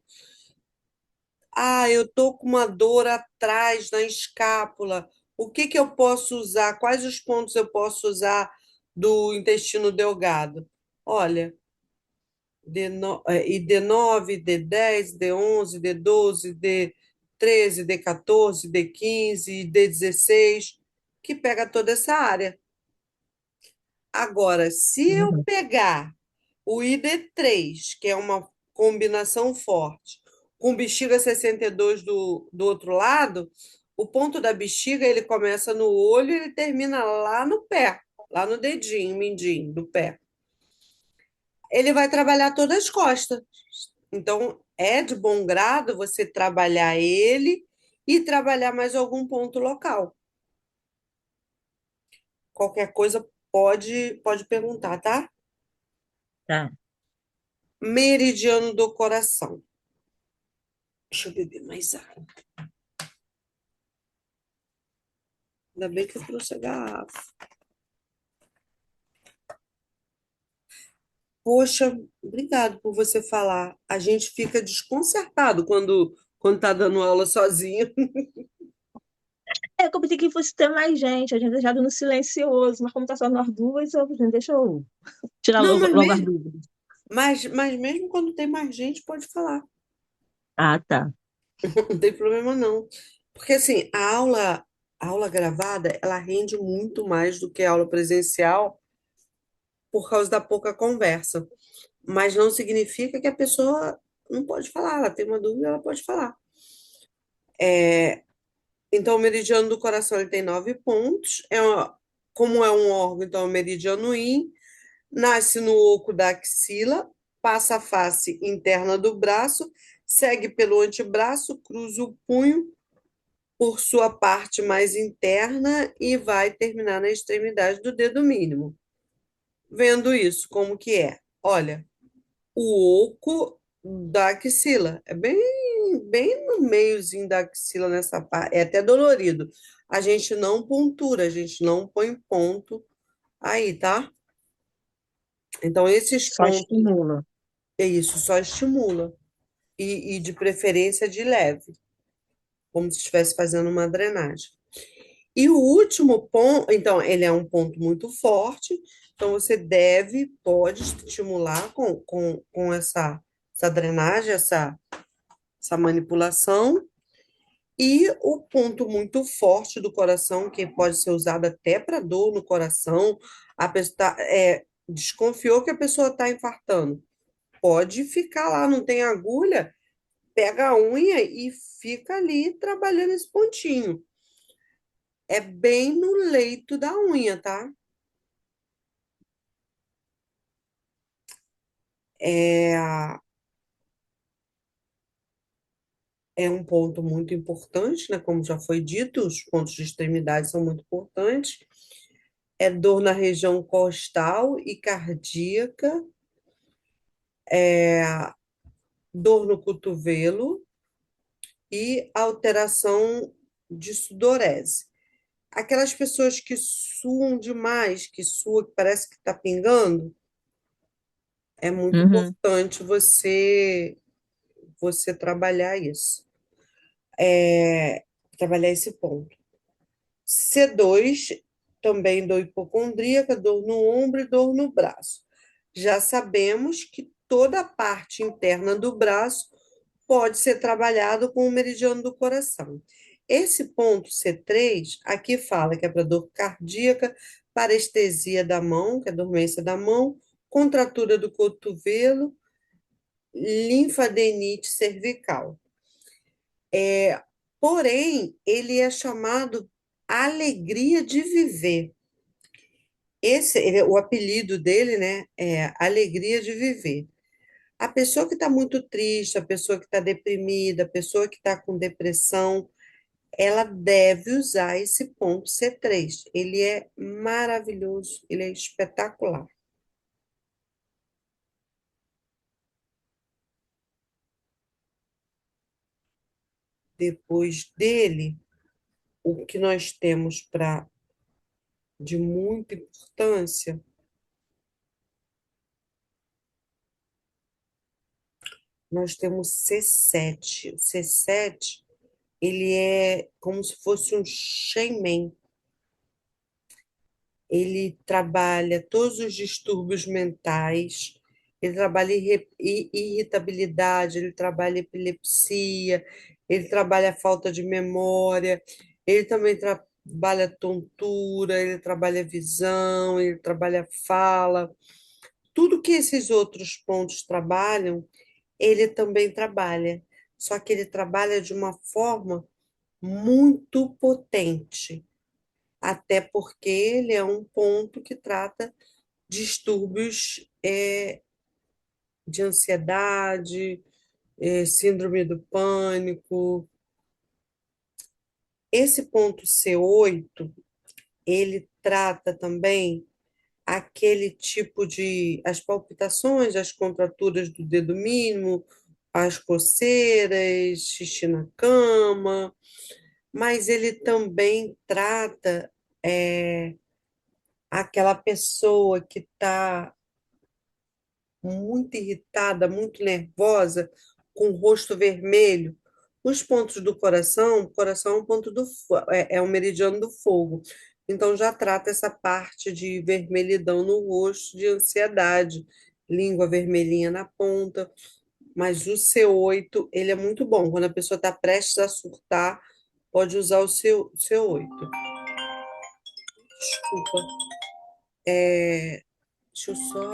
Ah, eu tô com uma dor atrás na escápula. O que que eu posso usar? Quais os pontos eu posso usar do intestino delgado? Olha, D9, D10, D11, D12, D13, D14, D15, D16, que pega toda essa área. Agora, se eu Uhum. pegar o ID3, que é uma combinação forte, com bexiga 62 do outro lado, o ponto da bexiga ele começa no olho e ele termina lá no pé, lá no dedinho, mindinho do pé. Ele vai trabalhar todas as costas. Então, é de bom grado você trabalhar ele e trabalhar mais algum ponto local. Qualquer coisa pode perguntar, tá? Tá. Meridiano do coração. Deixa eu beber mais água. Ainda bem que eu trouxe a garrafa. Poxa, obrigado por você falar. A gente fica desconcertado quando tá dando aula sozinho. É, que eu pensei que fosse ter mais gente, a gente deixado no silencioso, mas como tá só nós duas, deixa eu tirar Não, logo as dúvidas. mas mesmo quando tem mais gente, pode falar. Ah, tá. Não tem problema não. Porque assim, a aula gravada, ela rende muito mais do que a aula presencial por causa da pouca conversa. Mas não significa que a pessoa não pode falar. Ela tem uma dúvida, ela pode falar. Então, o meridiano do coração ele tem 9 pontos. Como é um órgão, então é o meridiano yin. Nasce no oco da axila, passa a face interna do braço, segue pelo antebraço, cruza o punho por sua parte mais interna e vai terminar na extremidade do dedo mínimo. Vendo isso, como que é? Olha, o oco da axila. É bem no meiozinho da axila nessa parte. É até dolorido. A gente não pontura, a gente não põe ponto aí, tá? Então, esses Só pontos, estimula. é isso, só estimula. E de preferência de leve, como se estivesse fazendo uma drenagem. E o último ponto, então, ele é um ponto muito forte, então você pode estimular com essa drenagem, essa manipulação. E o ponto muito forte do coração, que pode ser usado até para dor no coração, a pessoa desconfiou que a pessoa está infartando. Pode ficar lá, não tem agulha, pega a unha e fica ali trabalhando esse pontinho. É bem no leito da unha, tá? É, é um ponto muito importante, né? Como já foi dito, os pontos de extremidade são muito importantes. É dor na região costal e cardíaca, dor no cotovelo e alteração de sudorese. Aquelas pessoas que suam demais, que sua, que parece que está pingando, é muito Uhum. importante você você trabalhar isso, trabalhar esse ponto. C2, também dor hipocondríaca, dor no ombro e dor no braço. Já sabemos que toda a parte interna do braço pode ser trabalhado com o meridiano do coração. Esse ponto C3, aqui fala que é para dor cardíaca, parestesia da mão, que é a dormência da mão, contratura do cotovelo, linfadenite cervical. Porém, ele é chamado alegria de viver. O apelido dele, né, é alegria de viver. A pessoa que está muito triste, a pessoa que está deprimida, a pessoa que está com depressão, ela deve usar esse ponto C3. Ele é maravilhoso, ele é espetacular. Depois dele, o que nós temos para de muita importância, nós temos C7. O C7, ele é como se fosse um shaman. Ele trabalha todos os distúrbios mentais, ele trabalha irritabilidade, ele trabalha epilepsia, ele trabalha a falta de memória, ele também trabalha tontura, ele trabalha visão, ele trabalha fala. Tudo que esses outros pontos trabalham, ele também trabalha. Só que ele trabalha de uma forma muito potente, até porque ele é um ponto que trata distúrbios de ansiedade, síndrome do pânico. Esse ponto C8, ele trata também aquele tipo de as palpitações, as contraturas do dedo mínimo, as coceiras, xixi na cama, mas ele também trata aquela pessoa que está muito irritada, muito nervosa, com o rosto vermelho. Os pontos do coração, o coração é um ponto é um meridiano do fogo. Então já trata essa parte de vermelhidão no rosto, de ansiedade, língua vermelhinha na ponta. Mas o C8, ele é muito bom. Quando a pessoa está prestes a surtar, pode usar o C8. Desculpa. Deixa eu só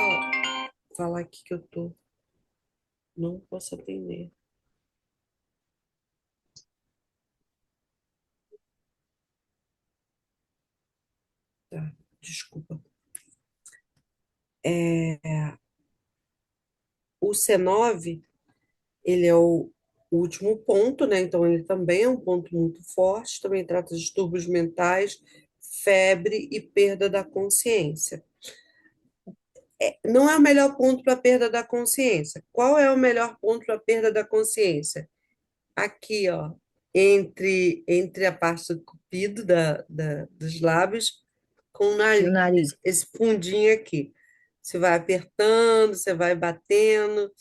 falar aqui que eu tô. Não posso atender. Tá, desculpa. O C9, ele é o último ponto, né? Então, ele também é um ponto muito forte, também trata de distúrbios mentais, febre e perda da consciência. Não é o melhor ponto para perda da consciência. Qual é o melhor ponto para perda da consciência? Aqui, ó, entre a parte do cupido dos lábios com o No nariz, nariz. esse fundinho aqui. Você vai apertando, você vai batendo.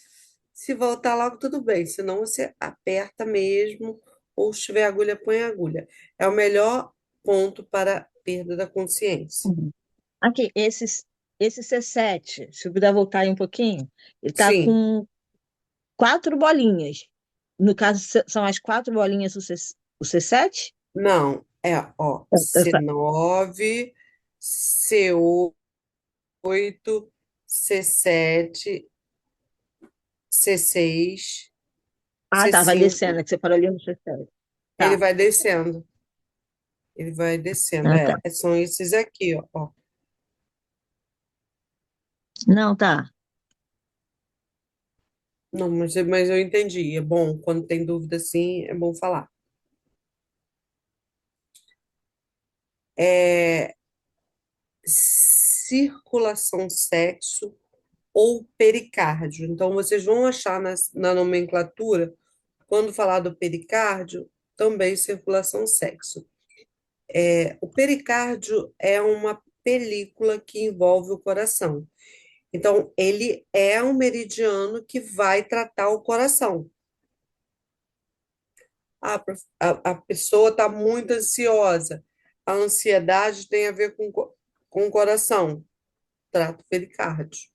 Se voltar logo, tudo bem. Senão, você aperta mesmo, ou se tiver agulha, põe agulha. É o melhor ponto para perda da consciência. Uhum. Aqui, esse C7, se eu puder voltar aí um pouquinho, ele está Sim, com quatro bolinhas. No caso, são as quatro bolinhas o C7? não. É, ó, C9, C8, C7, C6, Ah, tá, vai descendo, C5. é que você parou ali no C7. Ele Tá. vai descendo. Ele vai descendo. Ah, tá. São esses aqui, ó. Não, tá. Não, mas eu entendi. É bom, quando tem dúvida assim, é bom falar. É, circulação, sexo ou pericárdio. Então, vocês vão achar na nomenclatura, quando falar do pericárdio, também circulação, sexo. O pericárdio é uma película que envolve o coração. Então, ele é um meridiano que vai tratar o coração. A pessoa está muito ansiosa. A ansiedade tem a ver com o coração, trato pericárdio.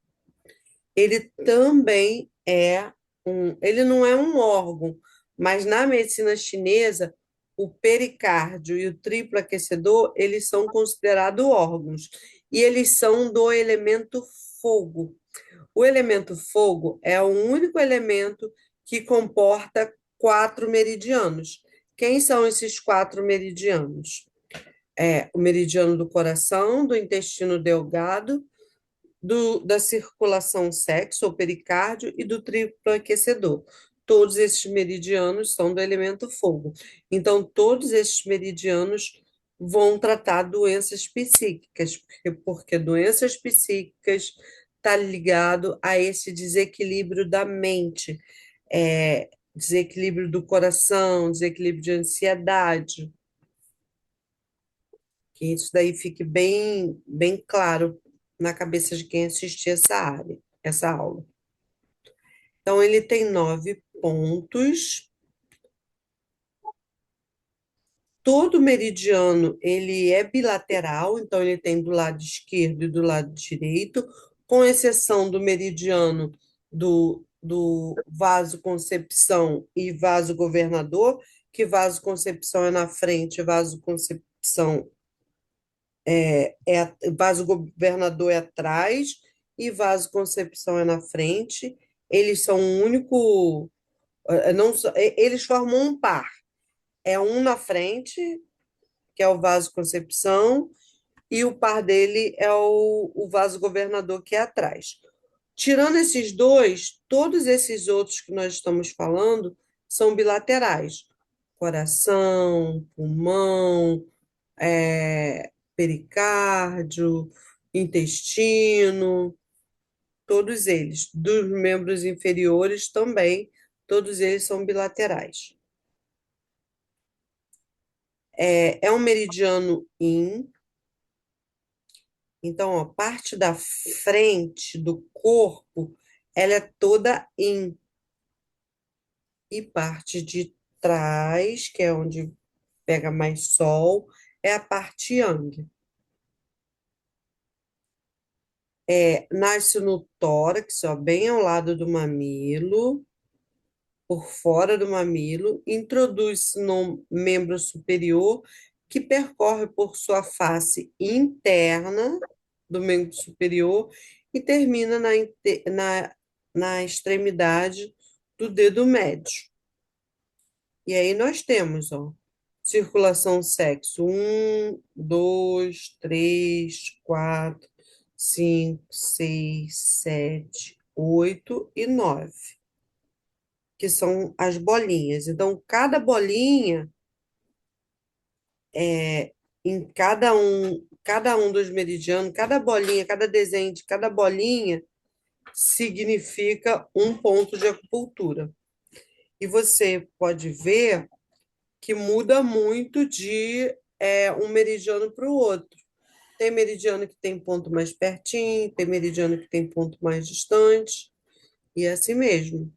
Ele também ele não é um órgão, mas na medicina chinesa, o pericárdio e o triplo aquecedor, eles são considerados órgãos, e eles são do elemento fogo. O elemento fogo é o único elemento que comporta quatro meridianos. Quem são esses quatro meridianos? É o meridiano do coração, do intestino delgado, da circulação sexo ou pericárdio e do triplo aquecedor. Todos esses meridianos são do elemento fogo. Então, todos esses meridianos vão tratar doenças psíquicas, porque doenças psíquicas está ligado a esse desequilíbrio da mente, desequilíbrio do coração, desequilíbrio de ansiedade. Que isso daí fique bem, bem claro na cabeça de quem assistir essa aula. Então, ele tem 9 pontos. Todo meridiano, ele é bilateral, então ele tem do lado esquerdo e do lado direito, com exceção do meridiano do vaso concepção e vaso governador, que vaso concepção é na frente, vaso concepção vaso governador é atrás e vaso concepção é na frente. Eles são um único, não, eles formam um par. É um na frente, que é o vaso concepção, e o par dele é o vaso governador, que é atrás. Tirando esses dois, todos esses outros que nós estamos falando são bilaterais. Coração, pulmão, pericárdio, intestino, todos eles. Dos membros inferiores também, todos eles são bilaterais. É um meridiano yin. Então, a parte da frente do corpo, ela é toda yin. E parte de trás, que é onde pega mais sol, é a parte yang. Nasce no tórax, ó, bem ao lado do mamilo, por fora do mamilo, introduz-se no membro superior, que percorre por sua face interna do membro superior e termina na extremidade do dedo médio. E aí nós temos, ó, circulação sexo, 1, 2, 3, 4, 5, 6, 7, 8 e 9, que são as bolinhas. Então, cada bolinha, em cada um dos meridianos, cada bolinha, cada desenho de cada bolinha significa um ponto de acupuntura. E você pode ver que muda muito de um meridiano para o outro. Tem meridiano que tem ponto mais pertinho, tem meridiano que tem ponto mais distante, e é assim mesmo.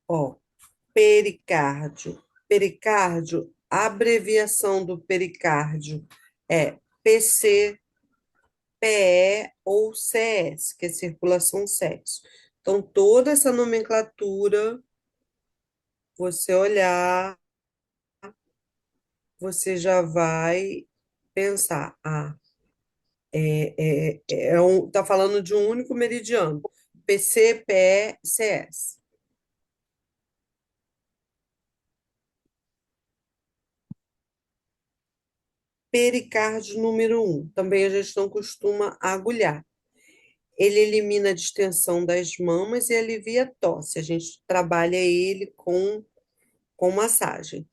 Ó, pericárdio. Pericárdio, a abreviação do pericárdio é PC, PE ou CS, que é circulação sexo. Então, toda essa nomenclatura, você olhar, você já vai pensar, tá falando de um único meridiano, PC, PE, CS. Pericárdio número 1, também a gente não costuma agulhar. Ele elimina a distensão das mamas e alivia a tosse. A gente trabalha ele com massagem.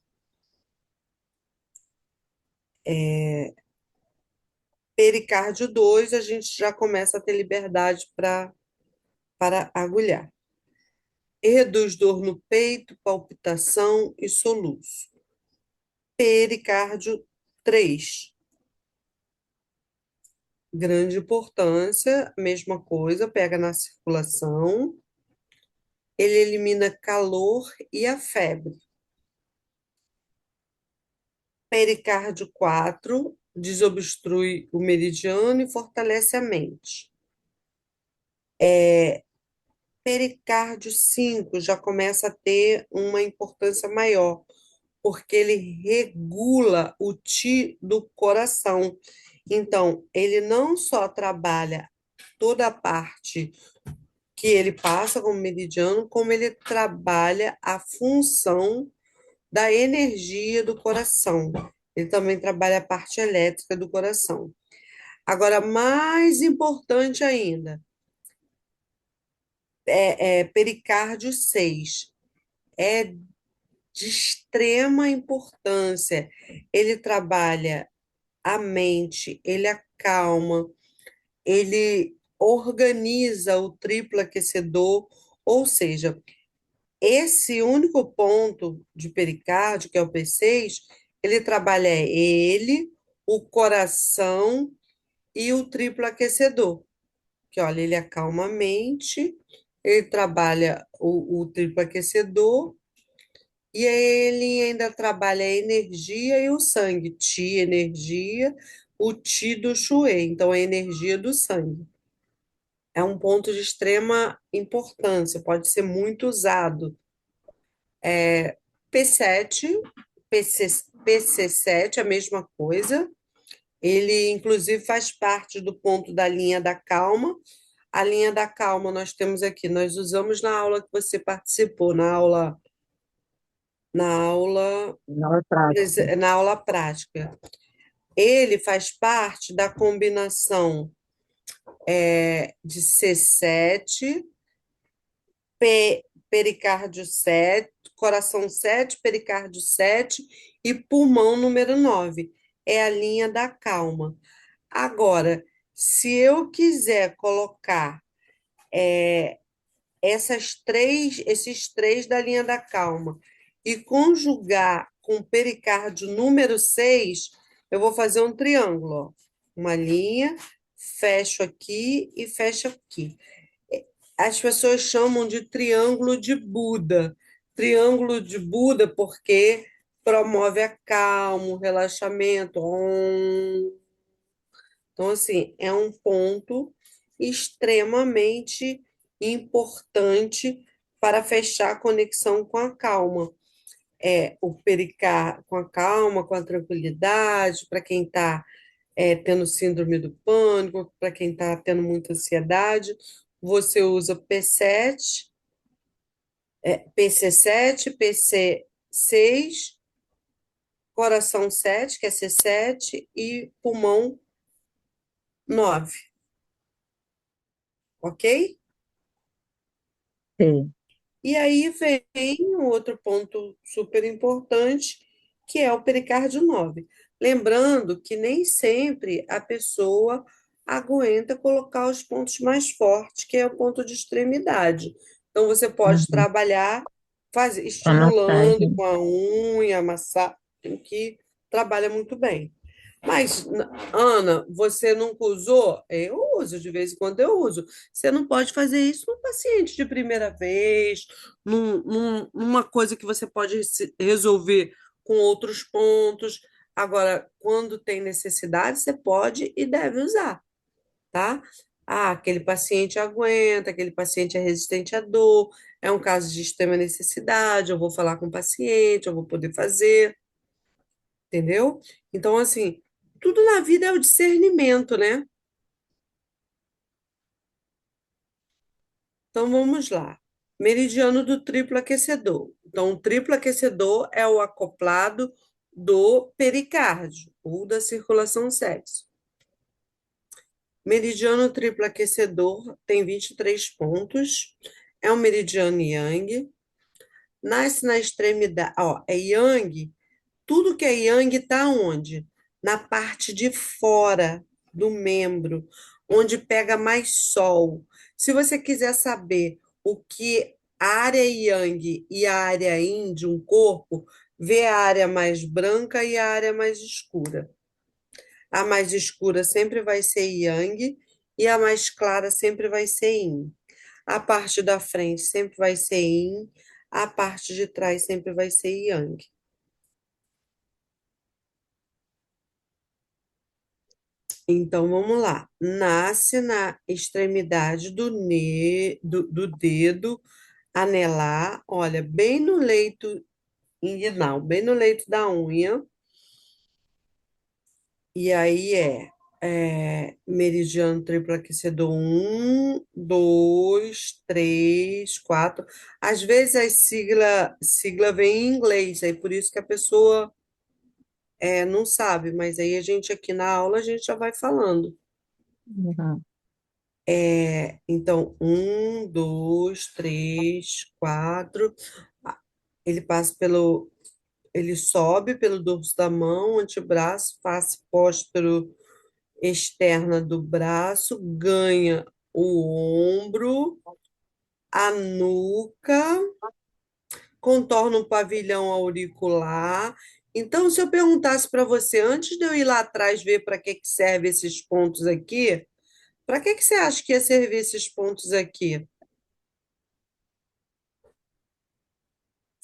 Pericárdio 2, a gente já começa a ter liberdade para agulhar. E reduz dor no peito, palpitação e soluço. Pericárdio 3, grande importância, mesma coisa, pega na circulação, ele elimina calor e a febre. Pericárdio 4 desobstrui o meridiano e fortalece a mente. Pericárdio 5 já começa a ter uma importância maior, porque ele regula o ti do coração. Então, ele não só trabalha toda a parte que ele passa como meridiano, como ele trabalha a função da energia do coração. Ele também trabalha a parte elétrica do coração. Agora, mais importante ainda, pericárdio 6 é de extrema importância. Ele trabalha a mente, ele acalma, ele organiza o triplo aquecedor, ou seja, esse único ponto de pericárdio, que é o P6, ele trabalha ele, o coração e o triplo aquecedor. Que olha, ele acalma a mente, ele trabalha o triplo aquecedor e ele ainda trabalha a energia e o sangue. Ti, energia, o Ti do Shui, então a energia do sangue. É um ponto de extrema importância, pode ser muito usado. P7, PC7, a mesma coisa. Ele, inclusive, faz parte do ponto da linha da calma. A linha da calma nós temos aqui, nós usamos na aula que você participou, na aula, Na prática. na aula prática. Ele faz parte da combinação de C7, pericárdio 7, coração 7, pericárdio 7 e pulmão número 9. É a linha da calma. Agora, se eu quiser colocar esses três da linha da calma e conjugar com o pericárdio número 6, eu vou fazer um triângulo, ó. Uma linha, fecho aqui e fecho aqui. As pessoas chamam de triângulo de Buda. Triângulo de Buda porque promove a calma, o relaxamento. Então, assim, é um ponto extremamente importante para fechar a conexão com a calma. O pericar com a calma, com a tranquilidade, para quem está tendo síndrome do pânico, para quem está tendo muita ansiedade, você usa P7, PC7, PC6, coração 7, que é C7, e pulmão 9, ok? Sim. E aí vem um outro ponto super importante, que é o pericárdio 9. Lembrando que nem sempre a pessoa aguenta colocar os pontos mais fortes, que é o ponto de extremidade. Então, você pode Uhum. trabalhar A estimulando massagem. com a unha, amassar, que trabalha muito bem. Mas, Ana, você nunca usou? Eu uso, de vez em quando eu uso. Você não pode fazer isso num paciente de primeira vez, numa coisa que você pode resolver com outros pontos. Agora, quando tem necessidade, você pode e deve usar, tá? Ah, aquele paciente aguenta, aquele paciente é resistente à dor, é um caso de extrema necessidade, eu vou falar com o paciente, eu vou poder fazer, entendeu? Então, assim, tudo na vida é o discernimento, né? Então vamos lá. Meridiano do triplo aquecedor. Então, o triplo aquecedor é o acoplado do pericárdio ou da circulação sexo. Meridiano triplo aquecedor tem 23 pontos. É um meridiano yang. Nasce na extremidade. Ó, é yang. Tudo que é yang está onde? Na parte de fora do membro, onde pega mais sol. Se você quiser saber o que a área yang e a área yin de um corpo, vê a área mais branca e a área mais escura. A mais escura sempre vai ser Yang e a mais clara sempre vai ser Yin. A parte da frente sempre vai ser Yin, a parte de trás sempre vai ser Yang. Então vamos lá. Nasce na extremidade do dedo anelar, olha, bem no leito inguinal, bem no leito da unha. E aí meridiano triplo aquecedor, um, dois, três, quatro. Às vezes a sigla vem em inglês, aí por isso que a pessoa não sabe, mas aí a gente aqui na aula a gente já vai falando. Uhum. Então, um, dois, três, quatro. Ah, Ele passa ele sobe pelo dorso da mão, antebraço, face póstero externa do braço, ganha o ombro, a nuca, contorna um pavilhão auricular. Então, se eu perguntasse para você, antes de eu ir lá atrás ver para que que serve esses pontos aqui, para que você acha que ia servir esses pontos aqui?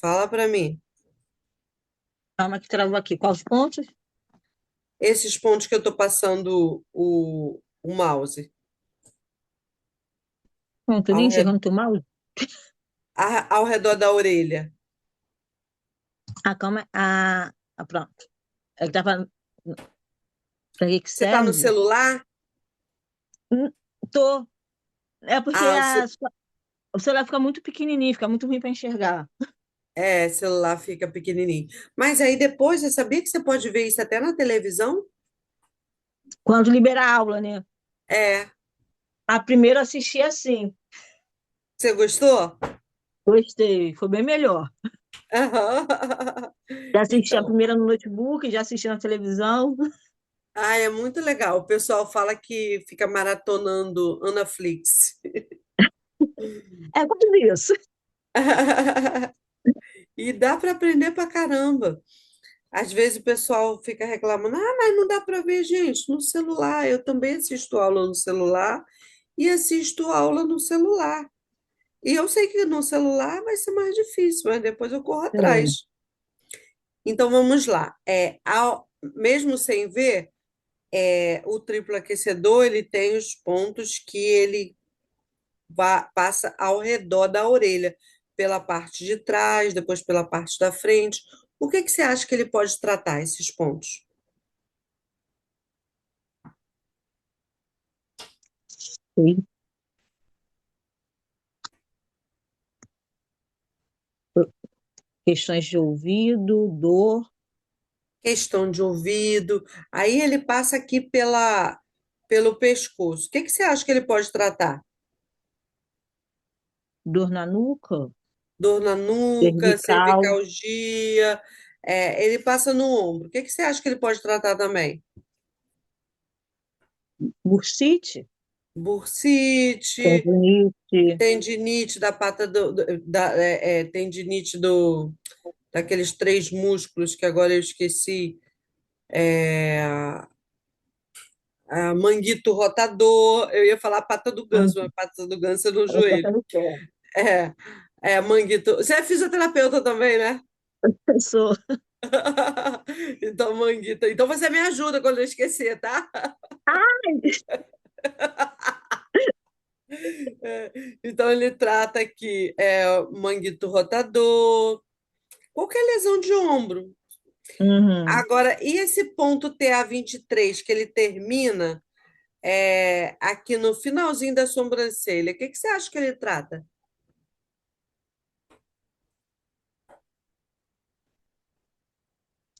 Fala para mim. Calma que travou aqui. Quais pontos? Esses pontos que eu estou passando o mouse Não tô ao, nem re- enxergando teu mouse. ao redor da orelha. Ah, calma. Pronto. É que tava. Pra que Você está no serve? celular? Hum, Tô. É porque Ah, o celular fica muito pequenininho, fica muito ruim para enxergar. celular fica pequenininho. Mas aí depois, você sabia que você pode ver isso até na televisão? Quando libera a aula, né? É. A primeira eu assisti assim. Você gostou? Gostei. Foi bem melhor. Aham. Já assisti a Então, primeira no notebook, já assisti na televisão. é muito legal. O pessoal fala que fica maratonando Anaflix. É quase isso. E dá para aprender pra caramba. Às vezes o pessoal fica reclamando, mas não dá para ver, gente, no celular. Eu também assisto aula no celular e assisto aula no celular. E eu sei que no celular vai ser mais difícil, mas depois eu corro É. atrás. Então vamos lá. Mesmo sem ver, o triplo aquecedor ele tem os pontos que ele passa ao redor da orelha, pela parte de trás, depois pela parte da frente. O que que você acha que ele pode tratar esses pontos? Sim. Questões de ouvido, dor, Questão de ouvido. Aí ele passa aqui pelo pescoço. O que que você acha que ele pode tratar? dor na nuca, Dor na nuca, cervical, cervicalgia. Ele passa no ombro. O que que você acha que ele pode tratar também? bursite, Bursite, tendinite, tendinite da pata tendinite daqueles três músculos que agora eu esqueci. É, a manguito rotador. Eu ia falar pata do ganso, mas pata do ganso é no joelho. no pé. É, manguito. Você é fisioterapeuta também, né? Sou. Então, manguito. Então você me ajuda quando eu esquecer, tá? Então ele trata aqui manguito rotador, qualquer lesão de ombro. Uhum. Agora, e esse ponto TA23 que ele termina aqui no finalzinho da sobrancelha, o que que você acha que ele trata?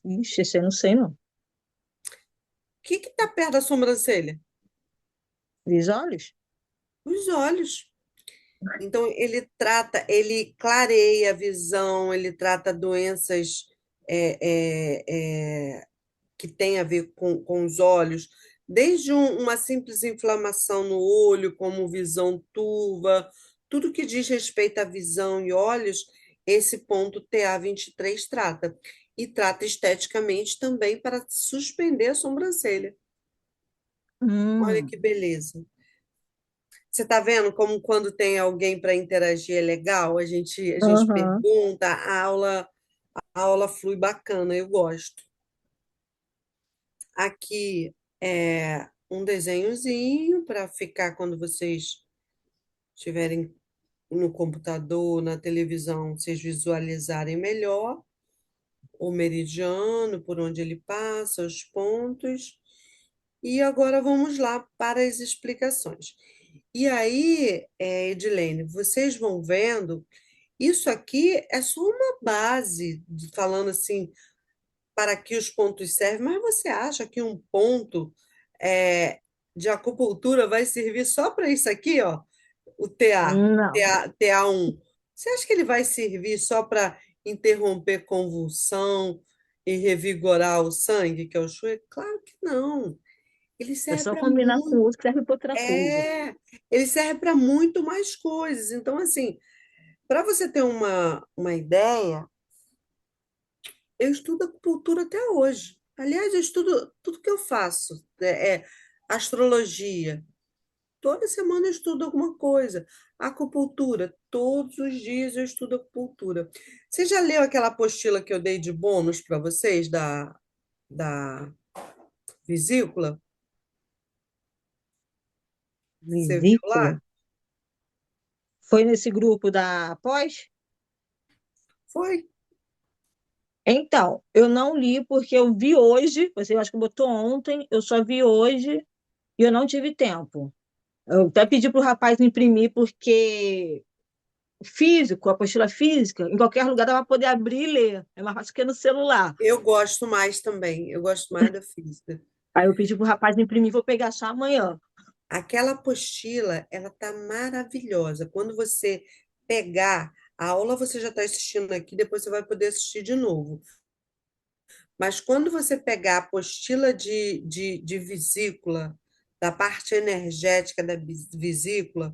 Ixi, esse eu não sei, não. O que que está perto da sobrancelha? Os olhos? Os olhos. Então, ele clareia a visão, ele trata doenças é, que têm a ver com os olhos, desde uma simples inflamação no olho, como visão turva, tudo que diz respeito à visão e olhos, esse ponto TA23 trata. E trata esteticamente também para suspender a sobrancelha. Olha Hum, que beleza. Você está vendo como quando tem alguém para interagir é legal? A gente aham. pergunta, a aula flui bacana, eu gosto. Aqui é um desenhozinho para ficar quando vocês estiverem no computador, na televisão, vocês visualizarem melhor o meridiano, por onde ele passa, os pontos. E agora vamos lá para as explicações. E aí, Edilene, vocês vão vendo, isso aqui é só uma base, falando assim, para que os pontos servem, mas você acha que um ponto é, de acupuntura vai servir só para isso aqui, ó? O Não, TA1. Você acha que ele vai servir só para interromper convulsão e revigorar o sangue, que é o Shui? Claro que não. Ele é serve só para combinar com o muito, outro que serve para outra coisa. é, ele serve para muito mais coisas. Então, assim, para você ter uma ideia, eu estudo acupuntura até hoje. Aliás, eu estudo tudo que eu faço, astrologia. Toda semana eu estudo alguma coisa. Acupuntura, todos os dias eu estudo acupuntura. Você já leu aquela apostila que eu dei de bônus para vocês da vesícula? Você viu Vesícula. lá? Foi nesse grupo da pós? Foi. Então, eu não li porque eu vi hoje, você acho que botou ontem, eu só vi hoje e eu não tive tempo. Eu até pedi para o rapaz imprimir, porque físico, apostila física, em qualquer lugar dá para poder abrir e ler. É mais fácil que no celular. Eu gosto mais também. Eu gosto mais da física. Aí eu pedi para o rapaz imprimir, vou pegar só amanhã. Aquela apostila, ela tá maravilhosa. Quando você pegar a aula, você já está assistindo aqui, depois você vai poder assistir de novo. Mas quando você pegar a apostila de vesícula, da parte energética da vesícula,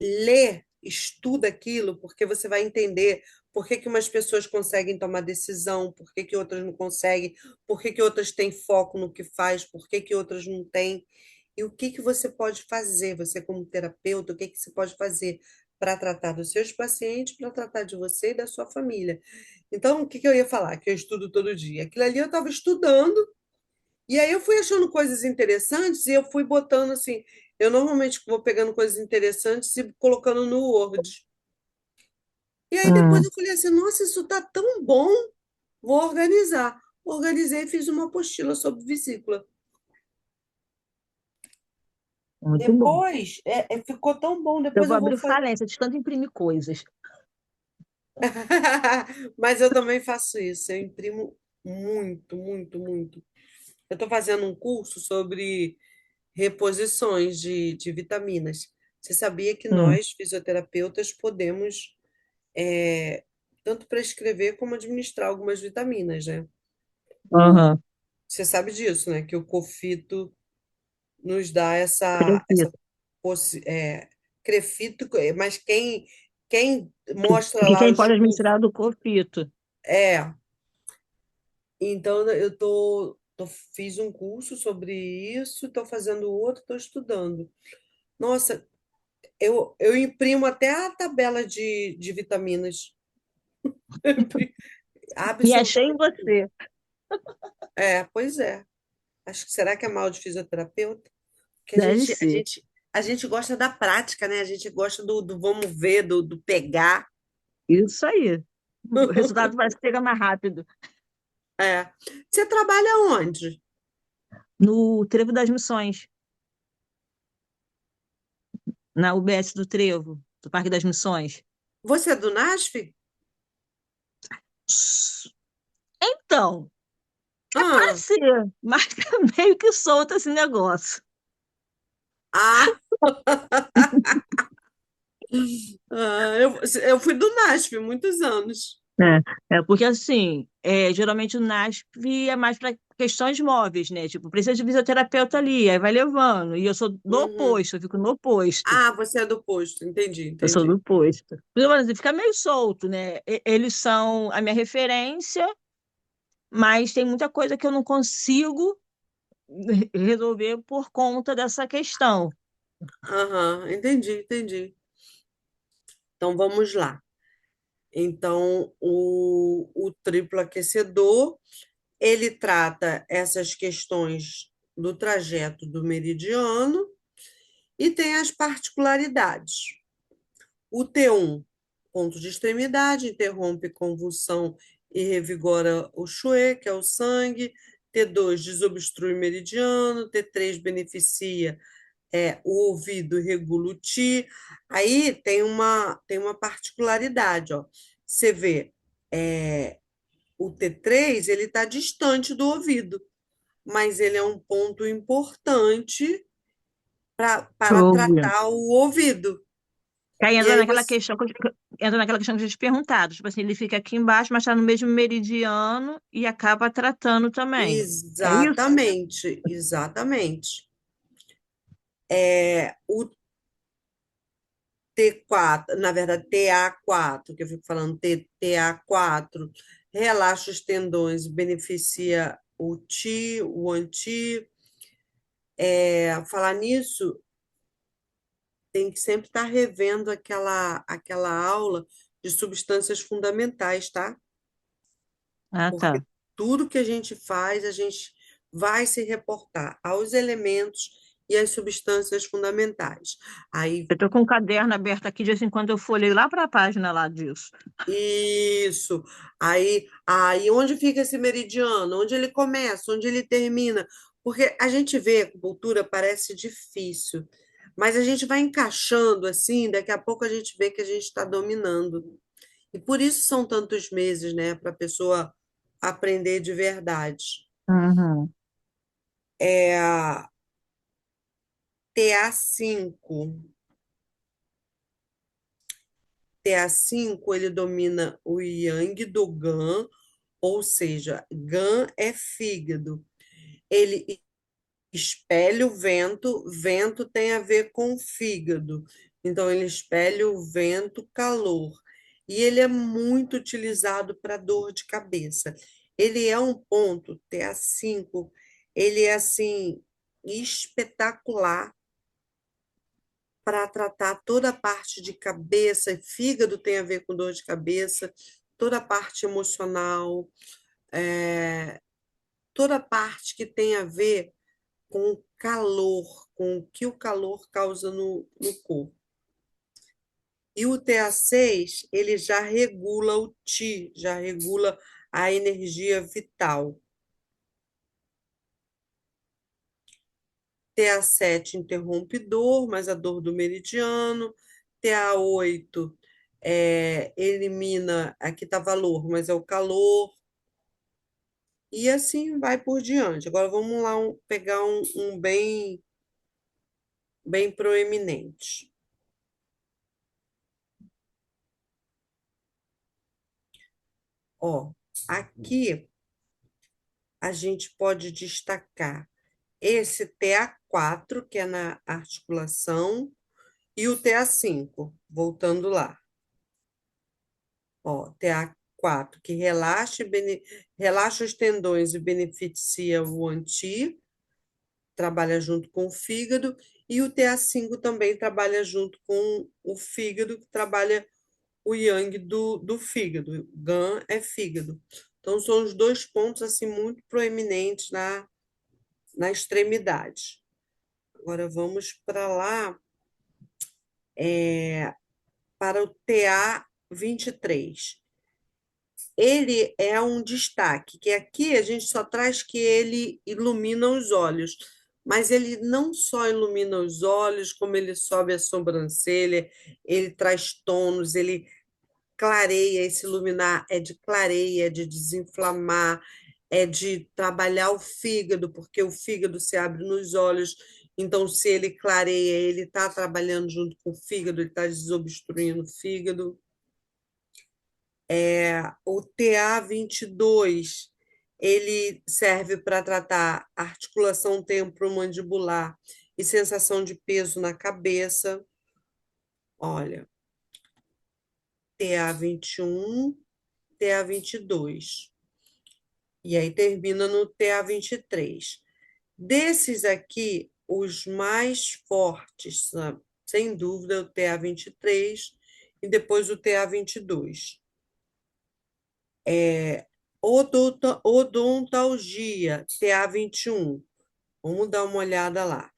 lê, estuda aquilo, porque você vai entender por que que umas pessoas conseguem tomar decisão, por que que outras não conseguem, por que que outras têm foco no que faz, por que que outras não têm, e o que que você pode fazer, você como terapeuta, o que que você pode fazer para tratar dos seus pacientes, para tratar de você e da sua família. Então, o que que eu ia falar? Que eu estudo todo dia. Aquilo ali eu estava estudando e aí eu fui achando coisas interessantes e eu fui botando assim. Eu normalmente vou pegando coisas interessantes e colocando no Word. E aí depois Hum, eu falei assim, nossa, isso tá tão bom, vou organizar. Organizei e fiz uma apostila sobre vesícula. muito bom. Depois, ficou tão bom, Eu depois vou eu vou abrir fazer. falência de tanto imprimir coisas. Mas eu também faço isso, eu imprimo muito, muito, muito. Eu estou fazendo um curso sobre reposições de vitaminas. Você sabia que Hum, nós, fisioterapeutas, podemos tanto prescrever como administrar algumas vitaminas, né? aham, Você sabe disso, né? Que o COFITO nos dá essa prefiro. crefito, mas quem mostra E lá quem os pode administrar do conflito? é, então fiz um curso sobre isso, estou fazendo outro, estou estudando. Nossa, eu imprimo até a tabela de vitaminas. Me achei em Absolutamente. você. Pois é. Acho que será que é mal de fisioterapeuta? Porque Deve ser. a gente gosta da prática, né? A gente gosta do vamos ver, do pegar. Isso aí. O resultado parece que chega mais rápido. É. Você trabalha onde? No Trevo das Missões, na UBS do Trevo, do Parque das Missões. Você é do NASF? Então, é para Ah, ser, mas tá meio que solto esse negócio. ah, eu fui do NASF muitos anos. Porque assim, geralmente o NASP é mais para questões móveis, né? Tipo, precisa de fisioterapeuta ali, aí vai levando. E eu sou do Uhum. oposto, eu fico no oposto. Ah, você é do posto. Entendi, Eu sou entendi. do oposto. Mas, assim, fica meio solto, né? Eles são a minha referência, mas tem muita coisa que eu não consigo. resolver por conta dessa questão. Aham, entendi, entendi. Então vamos lá. Então, o triplo aquecedor, ele trata essas questões do trajeto do meridiano e tem as particularidades. O T1, ponto de extremidade, interrompe convulsão e revigora o Xue, que é o sangue. T2, desobstrui meridiano. T3, beneficia o ouvido e regula o Ti. Aí tem uma particularidade, ó. Você vê, o T3, ele está distante do ouvido, mas ele é um ponto importante para Ouve. tratar o ouvido. Aí E entra aí naquela você. questão entra naquela questão que eu tinha te perguntado. Tipo assim, ele fica aqui embaixo, mas está no mesmo meridiano e acaba tratando também. É isso? Exatamente, exatamente. O T4, na verdade, TA4, que eu fico falando TA4, relaxa os tendões, beneficia o TI, o anti. Falar nisso, tem que sempre estar revendo aquela aula de substâncias fundamentais, tá? Ah, Porque tá. tudo que a gente faz, a gente vai se reportar aos elementos e às substâncias fundamentais. Aí, Eu tô com um caderno aberto aqui, de vez em quando eu folheio lá para a página lá disso. isso. Aí, onde fica esse meridiano? Onde ele começa? Onde ele termina? Porque a gente vê, a acupuntura parece difícil, mas a gente vai encaixando assim, daqui a pouco a gente vê que a gente está dominando. E por isso são tantos meses, né, para a pessoa aprender de verdade. Uhum. É a TA5. TA5, ele domina o yang do Gan, ou seja, Gan é fígado. Ele espelha o vento, vento tem a ver com fígado. Então, ele espelha o vento, calor. E ele é muito utilizado para dor de cabeça. Ele é um ponto, TA5, ele é assim espetacular para tratar toda a parte de cabeça, e fígado tem a ver com dor de cabeça, toda a parte emocional, é, toda a parte que tem a ver com o calor, com o que o calor causa no corpo. E o TA6, ele já regula o Ti, já regula a energia vital. TA7 interrompe dor, mas a dor do meridiano. TA8 elimina, aqui está valor, mas é o calor. E assim vai por diante. Agora vamos lá pegar um bem proeminente. Ó, aqui a gente pode destacar esse TA4, que é na articulação, e o TA5, voltando lá. Ó, TA4, que relaxa os tendões e beneficia o anti, trabalha junto com o fígado, e o TA5 também trabalha junto com o fígado, que trabalha o yang do fígado. Gan é fígado. Então, são os dois pontos assim muito proeminentes na extremidade. Agora vamos para lá, para o TA23. Ele é um destaque, que aqui a gente só traz que ele ilumina os olhos, mas ele não só ilumina os olhos, como ele sobe a sobrancelha, ele traz tônus, ele clareia, esse luminar é de clareia, é de desinflamar, é de trabalhar o fígado, porque o fígado se abre nos olhos, então se ele clareia, ele está trabalhando junto com o fígado, ele está desobstruindo o fígado. O TA22, ele serve para tratar articulação temporomandibular e sensação de peso na cabeça. Olha, TA21, TA22. E aí termina no TA23. Desses aqui, os mais fortes, sem dúvida, é o TA23 e depois o TA22. Odontalgia, TA21. Vamos dar uma olhada lá.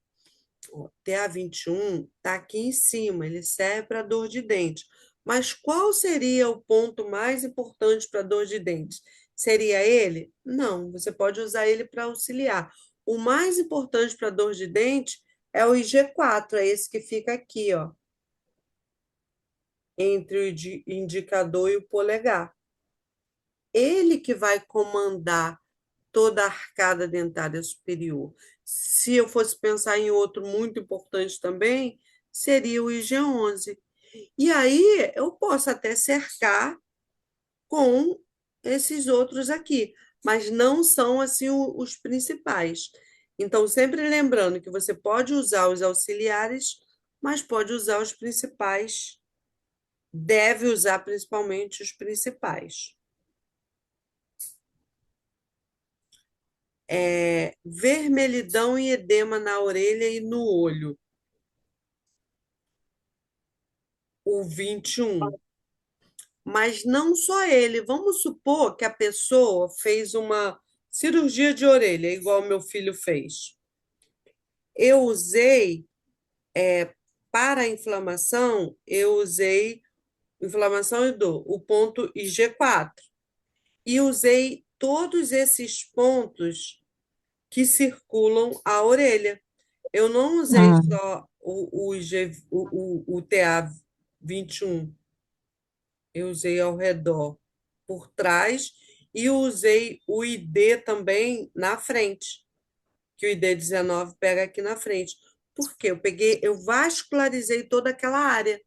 O TA21 está aqui em cima, ele serve para dor de dente. Mas qual seria o ponto mais importante para dor de dente? Seria ele? Não, você pode usar ele para auxiliar. O mais importante para dor de dente é o IG4, é esse que fica aqui, ó, entre o indicador e o polegar. Ele que vai comandar toda a arcada dentária superior. Se eu fosse pensar em outro muito importante também, seria o IG11. E aí eu posso até cercar com esses outros aqui, mas não são assim os principais. Então, sempre lembrando que você pode usar os auxiliares, mas pode usar os principais, deve usar principalmente os principais. Vermelhidão e edema na orelha e no olho, o 21. Mas não só ele. Vamos supor que a pessoa fez uma cirurgia de orelha, igual meu filho fez. Eu usei, para a inflamação, eu usei inflamação e dor, o ponto IG4. E usei todos esses pontos que circulam a orelha. Eu não usei Hum, só o TA21, eu usei ao redor, por trás, e usei o ID também na frente, que o ID19 pega aqui na frente. Por quê? Eu vascularizei toda aquela área.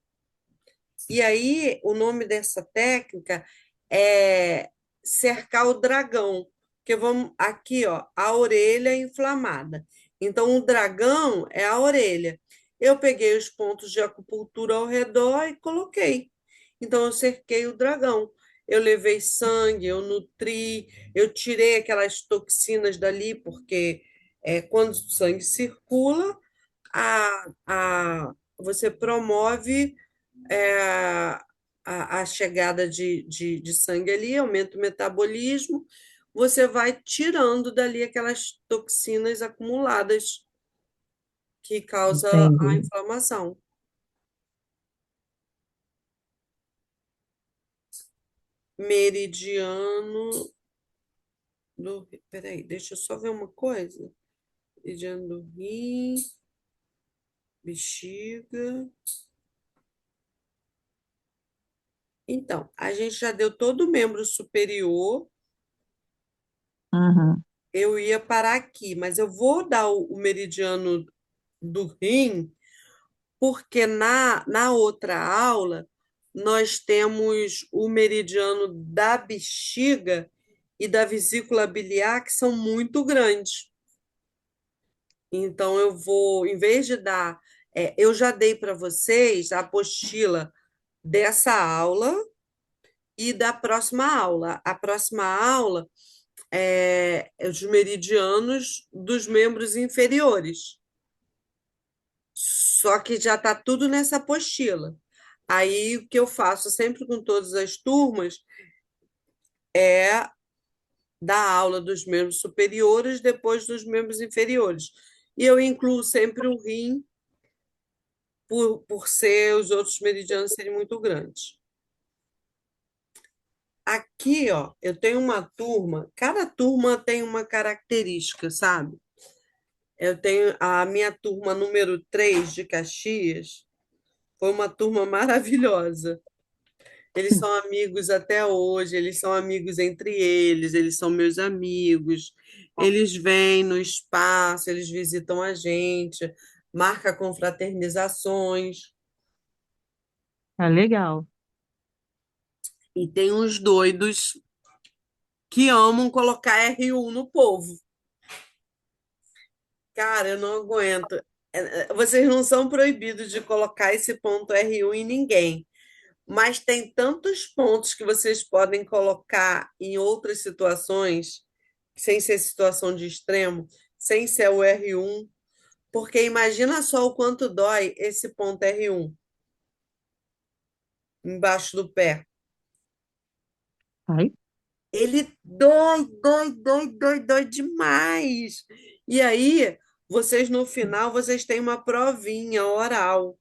E aí, o nome dessa técnica é cercar o dragão, que vamos aqui, ó, a orelha inflamada. Então, o dragão é a orelha. Eu peguei os pontos de acupuntura ao redor e coloquei. Então, eu cerquei o dragão. Eu levei sangue, eu nutri, eu tirei aquelas toxinas dali, porque quando o sangue circula, você promove a chegada de sangue ali, aumenta o metabolismo, você vai tirando dali aquelas toxinas acumuladas que causa a entendi. inflamação. Meridiano do... Peraí, deixa eu só ver uma coisa. Meridiano do rim, bexiga. Então, a gente já deu todo o membro superior, Uhum. eu ia parar aqui, mas eu vou dar o meridiano do rim, porque na outra aula nós temos o meridiano da bexiga e da vesícula biliar, que são muito grandes. Então, eu vou, em vez de dar, eu já dei para vocês a apostila dessa aula e da próxima aula. A próxima aula é os meridianos dos membros inferiores. Só que já está tudo nessa apostila. Aí o que eu faço sempre com todas as turmas é dar aula dos membros superiores depois dos membros inferiores. E eu incluo sempre o rim, por ser os outros meridianos serem muito grandes. Aqui, ó, eu tenho uma turma, cada turma tem uma característica, sabe? Eu tenho a minha turma número 3 de Caxias, foi uma turma maravilhosa. Eles são amigos até hoje, eles são amigos entre eles, eles são meus amigos. Eles vêm no espaço, eles visitam a gente, marca confraternizações. Ah, legal. E tem uns doidos que amam colocar R1 no povo. Cara, eu não aguento. Vocês não são proibidos de colocar esse ponto R1 em ninguém, mas tem tantos pontos que vocês podem colocar em outras situações, sem ser situação de extremo. sem ser o R1, porque imagina só o quanto dói esse ponto R1 embaixo do pé. Ai, Ele dói, dói, dói, dói, dói demais. E aí, vocês no final, vocês têm uma provinha oral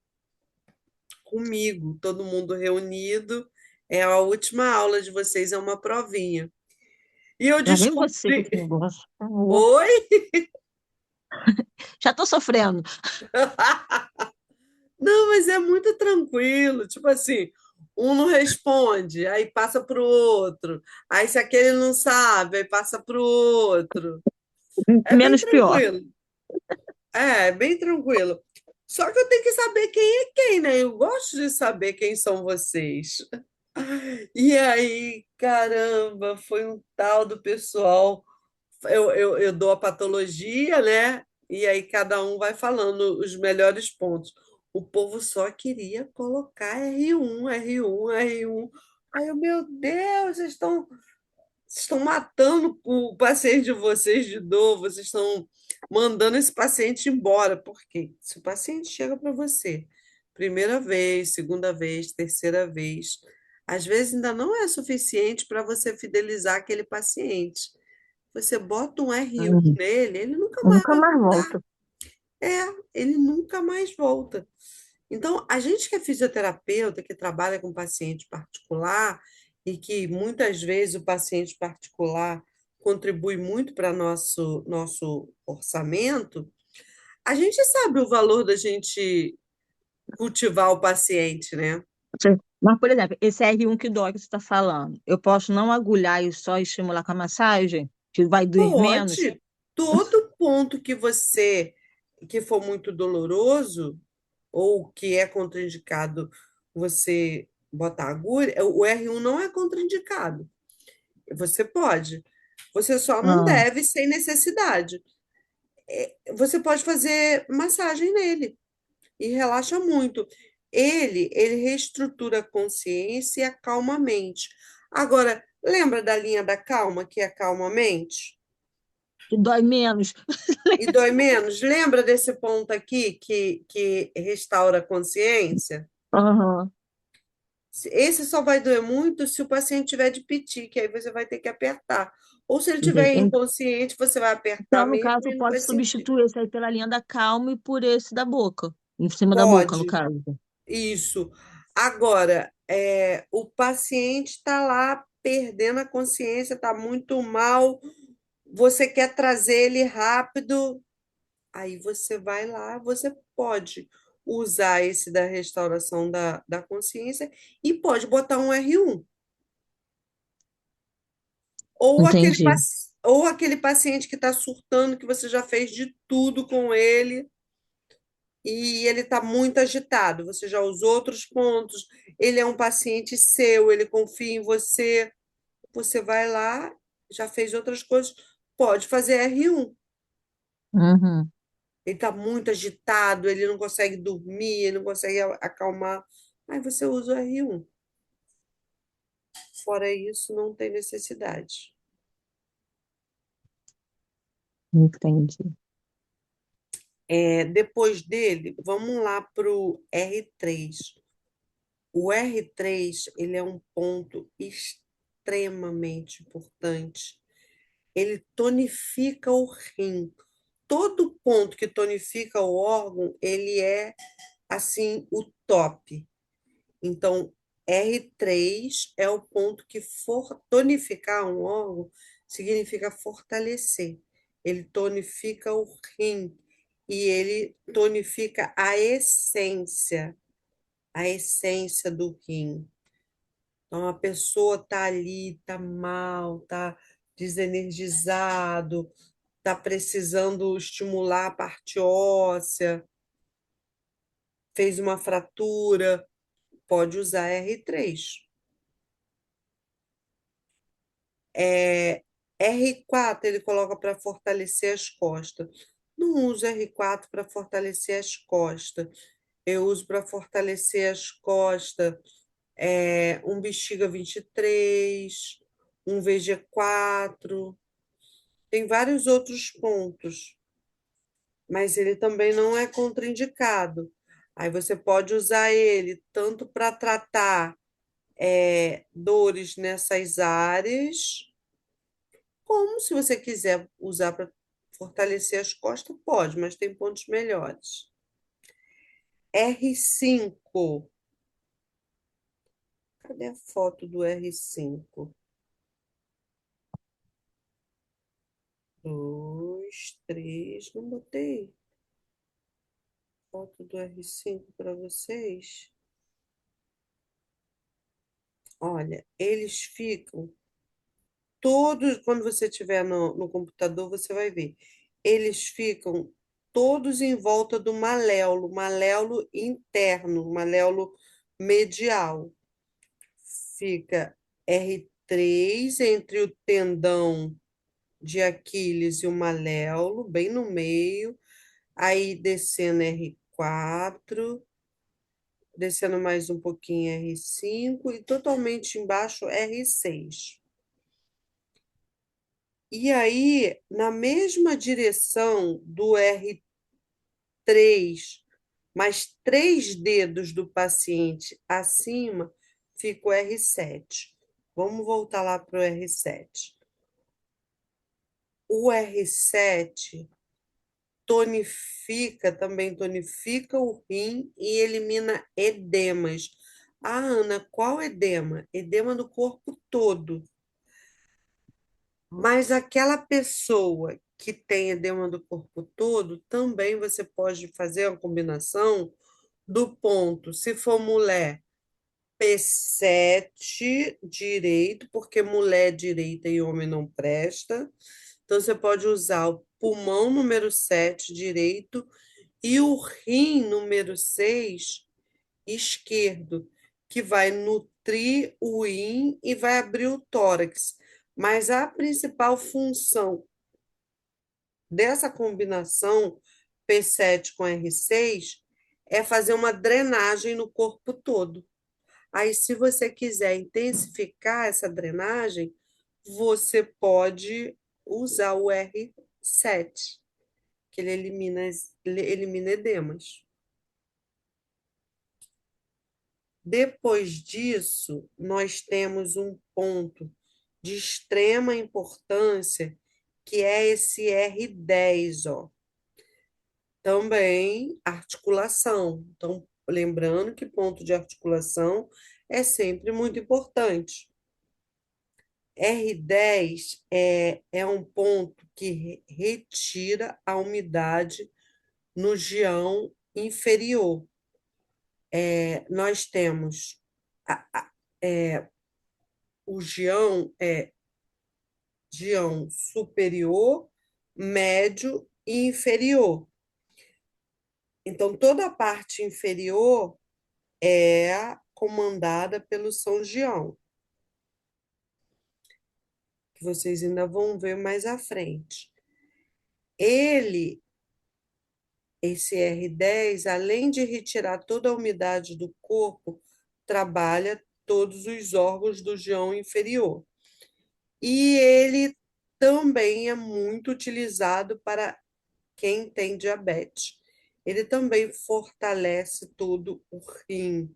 comigo, todo mundo reunido. É a última aula de vocês, é uma provinha. E eu lá vem você com descobri. esse negócio. Oi? Já tô sofrendo. Não, mas é muito tranquilo. Tipo assim, um não responde, aí passa para o outro. Aí, se aquele não sabe, aí passa para o outro. É bem Menos pior. tranquilo. É, bem tranquilo. Só que eu tenho que saber quem é quem, né? Eu gosto de saber quem são vocês. E aí, caramba, foi um tal do pessoal. Eu dou a patologia, né? E aí cada um vai falando os melhores pontos. O povo só queria colocar R1, R1, R1. Aí eu, meu Deus, vocês estão matando o paciente de vocês de dor, vocês estão mandando esse paciente embora. Por quê? Se o paciente chega para você, primeira vez, segunda vez, terceira vez, às vezes ainda não é suficiente para você fidelizar aquele paciente. Você bota um R1 Hum, nele, ele nunca mais Nunca vai mais voltar. volto. É, ele nunca mais volta. Então, a gente que é fisioterapeuta, que trabalha com paciente particular, e que muitas vezes o paciente particular contribui muito para nosso orçamento, a gente sabe o valor da gente cultivar o paciente, né? Mas, por exemplo, esse R1 que dói que você está falando, eu posso não agulhar e só estimular com a massagem? Que vai doer menos? Pode. Todo ponto que for muito doloroso ou que é contraindicado você botar agulha, o R1 não é contraindicado. Você pode. Você só não Ah, deve sem necessidade. Você pode fazer massagem nele e relaxa muito. Ele reestrutura a consciência e acalma a mente. Agora, lembra da linha da calma, que acalma a mente? que dói menos. E dói menos? Lembra desse ponto aqui que restaura a consciência? Aham, Esse só vai doer muito se o paciente tiver de piti, que aí você vai ter que apertar. Ou se ele tiver entendi. inconsciente, você vai apertar Então, no mesmo caso, eu e não vai posso sentir. substituir esse aí pela linha da calma e por esse da boca. Em cima da boca, no Pode, caso. isso. Agora, o paciente está lá perdendo a consciência, está muito mal, você quer trazer ele rápido, aí você vai lá, você pode usar esse da restauração da consciência e pode botar um R1. Entendi. Ou aquele paciente que está surtando, que você já fez de tudo com ele e ele está muito agitado. Você já usou outros pontos, ele é um paciente seu, ele confia em você. Você vai lá, já fez outras coisas, pode fazer R1. Uhum. Ele está muito agitado, ele não consegue dormir, ele não consegue acalmar. Aí você usa o R1. Fora isso, não tem necessidade. Entendi. Depois dele, vamos lá para o R3. O R3, ele é um ponto extremamente importante. Ele tonifica o rim. Todo ponto que tonifica o órgão, ele é assim o top. Então, R3 é o ponto que tonificar um órgão significa fortalecer. Ele tonifica o rim e ele tonifica a essência do rim. Então, a pessoa está ali, está mal, está desenergizado, está precisando estimular a parte óssea, fez uma fratura, pode usar R3. R4 ele coloca para fortalecer as costas. Não uso R4 para fortalecer as costas. Eu uso para fortalecer as costas um Bexiga 23, um VG4. Tem vários outros pontos. mas ele também não é contraindicado. Aí você pode usar ele tanto para tratar dores nessas áreas, como se você quiser usar para fortalecer as costas, pode, mas tem pontos melhores. R5. Cadê a foto do R5? Dois, três, não botei foto do R5 para vocês. Olha, eles ficam todos, quando você estiver no computador, você vai ver. Eles ficam todos em volta do maléolo interno, maléolo medial. Fica R3 entre o tendão de Aquiles e o maléolo, bem no meio. Aí descendo R4, descendo mais um pouquinho R5 e totalmente embaixo R6. E aí, na mesma direção do R3, mais três dedos do paciente acima, fica o R7. Vamos voltar lá para o R7. O R7 tonifica, também tonifica o rim e elimina edemas. Ah, Ana, qual edema? Edema do corpo todo. Mas aquela pessoa que tem edema do corpo todo, também você pode fazer uma combinação do ponto, se for mulher, P7 direito, porque mulher direita e homem não presta. Então você pode usar o pulmão número 7 direito e o rim número 6 esquerdo, que vai nutrir o rim e vai abrir o tórax. Mas a principal função dessa combinação P7 com R6 é fazer uma drenagem no corpo todo. Aí, se você quiser intensificar essa drenagem, você pode usar o R7, que ele elimina edemas. Depois disso, nós temos um ponto de extrema importância, que é esse R10, ó. Também articulação. Então, lembrando que ponto de articulação é sempre muito importante. R10 é um ponto que retira a umidade no gião inferior. Nós temos o gião superior, médio e inferior. Então, toda a parte inferior é comandada pelo São Gião, que vocês ainda vão ver mais à frente. Ele, esse R10, além de retirar toda a umidade do corpo, trabalha todos os órgãos do gião inferior. E ele também é muito utilizado para quem tem diabetes. Ele também fortalece todo o rim.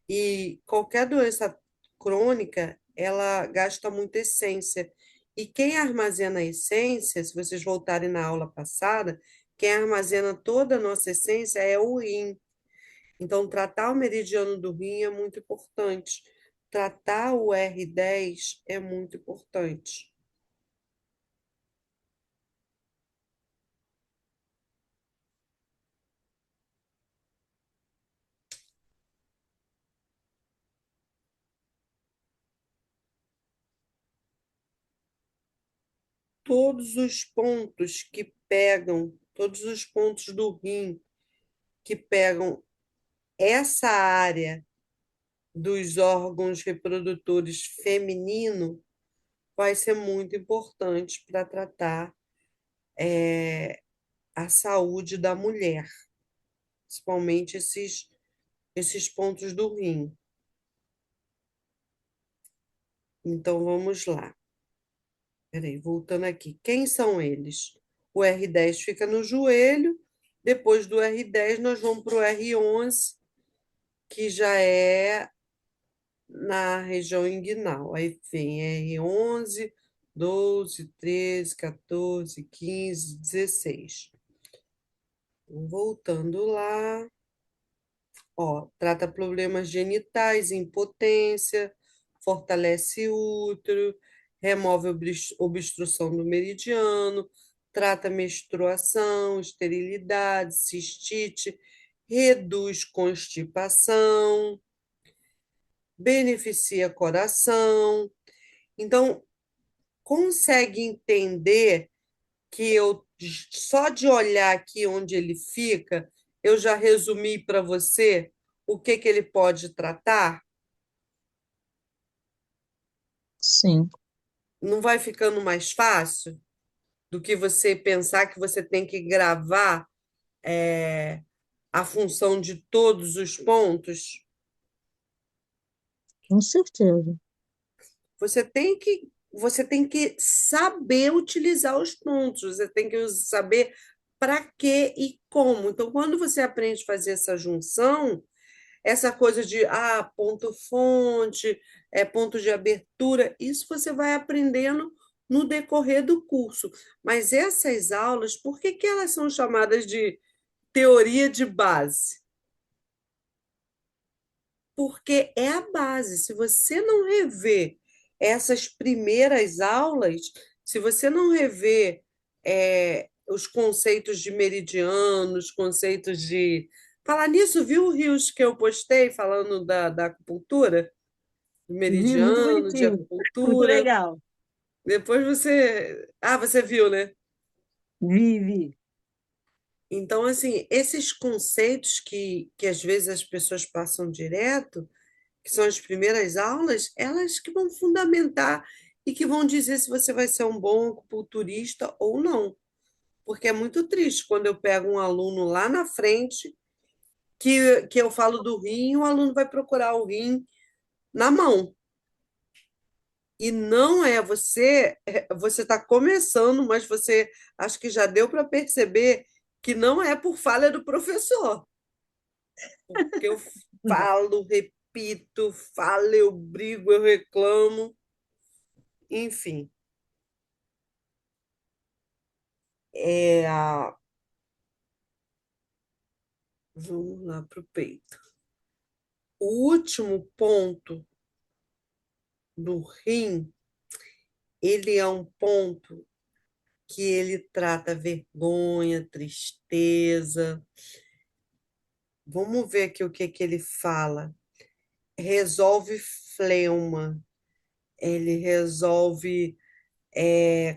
E qualquer doença crônica, ela gasta muita essência. E quem armazena a essência, se vocês voltarem na aula passada, quem armazena toda a nossa essência é o rim. Então, tratar o meridiano do rim é muito importante. Tratar o R10 é muito importante. Todos os pontos que pegam, todos os pontos do rim que pegam essa área dos órgãos reprodutores feminino vai ser muito importante para tratar a saúde da mulher, principalmente esses pontos do rim. Então vamos lá. Peraí, voltando aqui. Quem são eles? O R10 fica no joelho. Depois do R10, nós vamos para o R11, que já é na região inguinal. Aí vem R11, 12, 13, 14, 15, 16. Voltando lá, ó, trata problemas genitais, impotência, fortalece útero, remove obstrução do meridiano, trata menstruação, esterilidade, cistite, reduz constipação, beneficia coração. Então, consegue entender que eu só de olhar aqui onde ele fica, eu já resumi para você o que que ele pode tratar? Sim, Não vai ficando mais fácil do que você pensar que você tem que gravar a função de todos os pontos? com certeza. Você tem que saber utilizar os pontos, você tem que saber para que e como. Então, quando você aprende a fazer essa junção, essa coisa de ponto fonte, ponto de abertura, isso você vai aprendendo no decorrer do curso. Mas essas aulas, por que que elas são chamadas de teoria de base? Porque é a base. Se você não rever essas primeiras aulas, se você não rever os conceitos de meridiano, os conceitos de. Falar nisso, viu o rios que eu postei falando da acupuntura? Do Vi muito meridiano, de bonitinho, muito acupuntura. legal. Depois você. Ah, você viu, né? Vi. Então, assim, esses conceitos que às vezes as pessoas passam direto, que são as primeiras aulas, elas que vão fundamentar e que vão dizer se você vai ser um bom acupunturista ou não. Porque é muito triste quando eu pego um aluno lá na frente, que eu falo do rim, o aluno vai procurar o rim na mão. E não é você está começando, mas você acho que já deu para perceber que não é por falha do professor, porque eu falo, repito, falo, eu brigo, eu reclamo, enfim, vamos lá para o peito. O último ponto do rim, ele é um ponto que ele trata vergonha, tristeza. Vamos ver aqui o que que ele fala. Resolve fleuma, ele resolve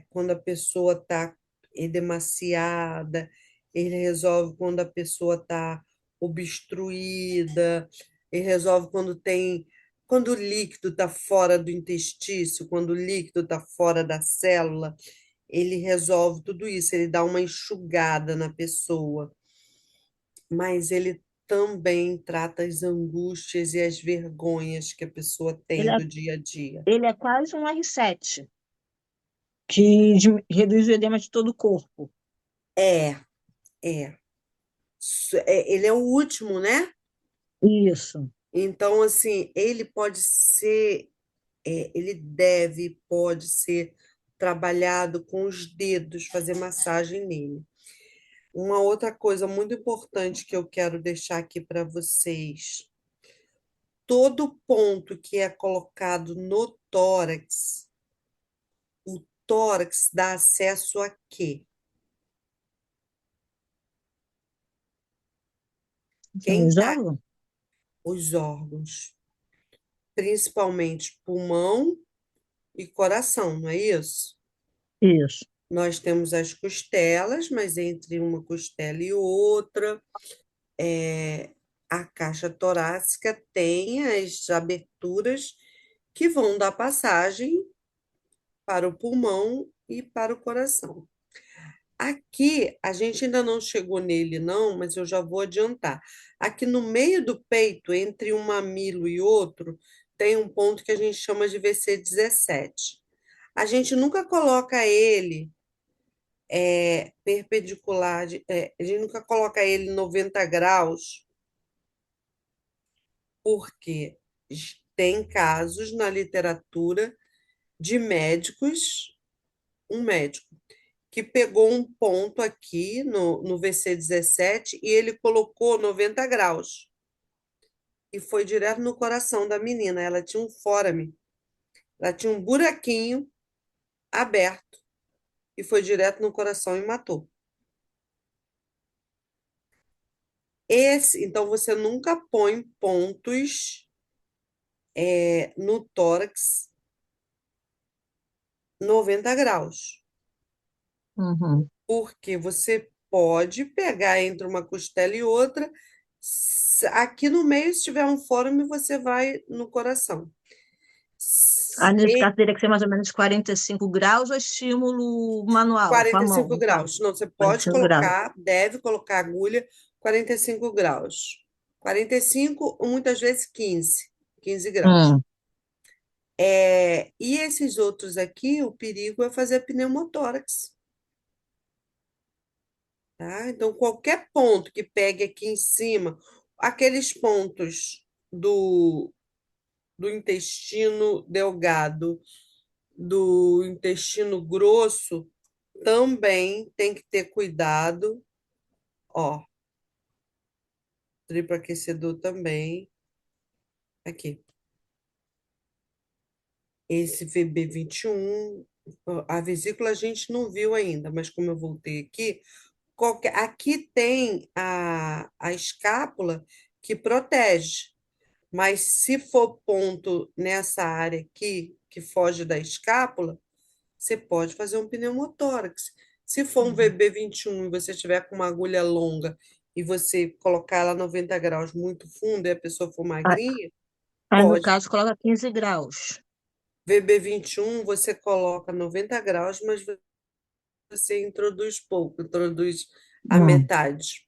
quando a pessoa está edemaciada, ele resolve quando a pessoa está obstruída, ele resolve quando o líquido está fora do intestício, quando o líquido está fora da célula, ele resolve tudo isso, ele dá uma enxugada na pessoa, mas ele também trata as angústias e as vergonhas que a pessoa Ele tem é, do dia a dia. ele é quase um R7, reduz o edema de todo o corpo. É, é. Ele é o último, né? Isso. Então, assim, ele pode ser, ele pode ser trabalhado com os dedos, fazer massagem nele. Uma outra coisa muito importante que eu quero deixar aqui para vocês: todo ponto que é colocado no tórax, o tórax dá acesso a quê? São Quem os tá? órgãos? Os órgãos, principalmente pulmão e coração, não é isso? Isso. Nós temos as costelas, mas entre uma costela e outra, a caixa torácica tem as aberturas que vão dar passagem para o pulmão e para o coração. Aqui, a gente ainda não chegou nele, não, mas eu já vou adiantar. Aqui no meio do peito, entre um mamilo e outro, tem um ponto que a gente chama de VC17. A gente nunca coloca ele perpendicular, a gente nunca coloca ele 90 graus, porque tem casos na literatura de médicos, um médico que pegou um ponto aqui no VC17 e ele colocou 90 graus e foi direto no coração da menina. Ela tinha um fórame, ela tinha um buraquinho aberto e foi direto no coração e matou. Então, você nunca põe pontos no tórax 90 graus, Uhum. porque você pode pegar entre uma costela e outra. Aqui no meio, se tiver um fórame, você vai no coração. Aí, nesse E caso, teria que ser mais ou menos 45 graus ou estímulo manual, com a mão, 45 no caso. graus. Não, você pode 45 graus. colocar, deve colocar agulha 45 graus. 45 ou muitas vezes 15 graus. Hum. E esses outros aqui, o perigo é fazer pneumotórax, tá? Então, qualquer ponto que pegue aqui em cima, aqueles pontos do intestino delgado, do intestino grosso, também tem que ter cuidado. Ó, triplo aquecedor também. Aqui. Esse VB21, a vesícula a gente não viu ainda, mas como eu voltei aqui, aqui tem a escápula que protege, mas se for ponto nessa área aqui, que foge da escápula, você pode fazer um pneumotórax. Se for um Uhum. VB21 e você tiver com uma agulha longa e você colocar ela 90 graus muito fundo e a pessoa for Aí, magrinha, aí, no pode. caso, coloca 15 graus. VB21 você coloca 90 graus, mas você introduz pouco, introduz a Hum. metade.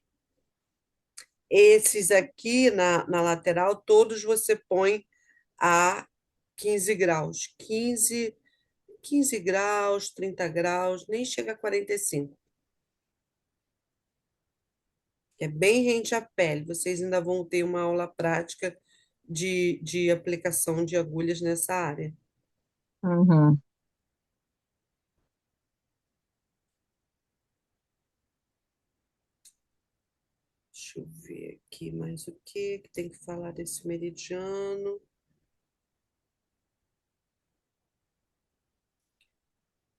Esses aqui na lateral, todos você põe a 15 graus. 15 graus, 30 graus, nem chega a 45. É bem rente à pele. Vocês ainda vão ter uma aula prática de aplicação de agulhas nessa área. Uhum. Deixa eu ver aqui mais o que tem que falar desse meridiano.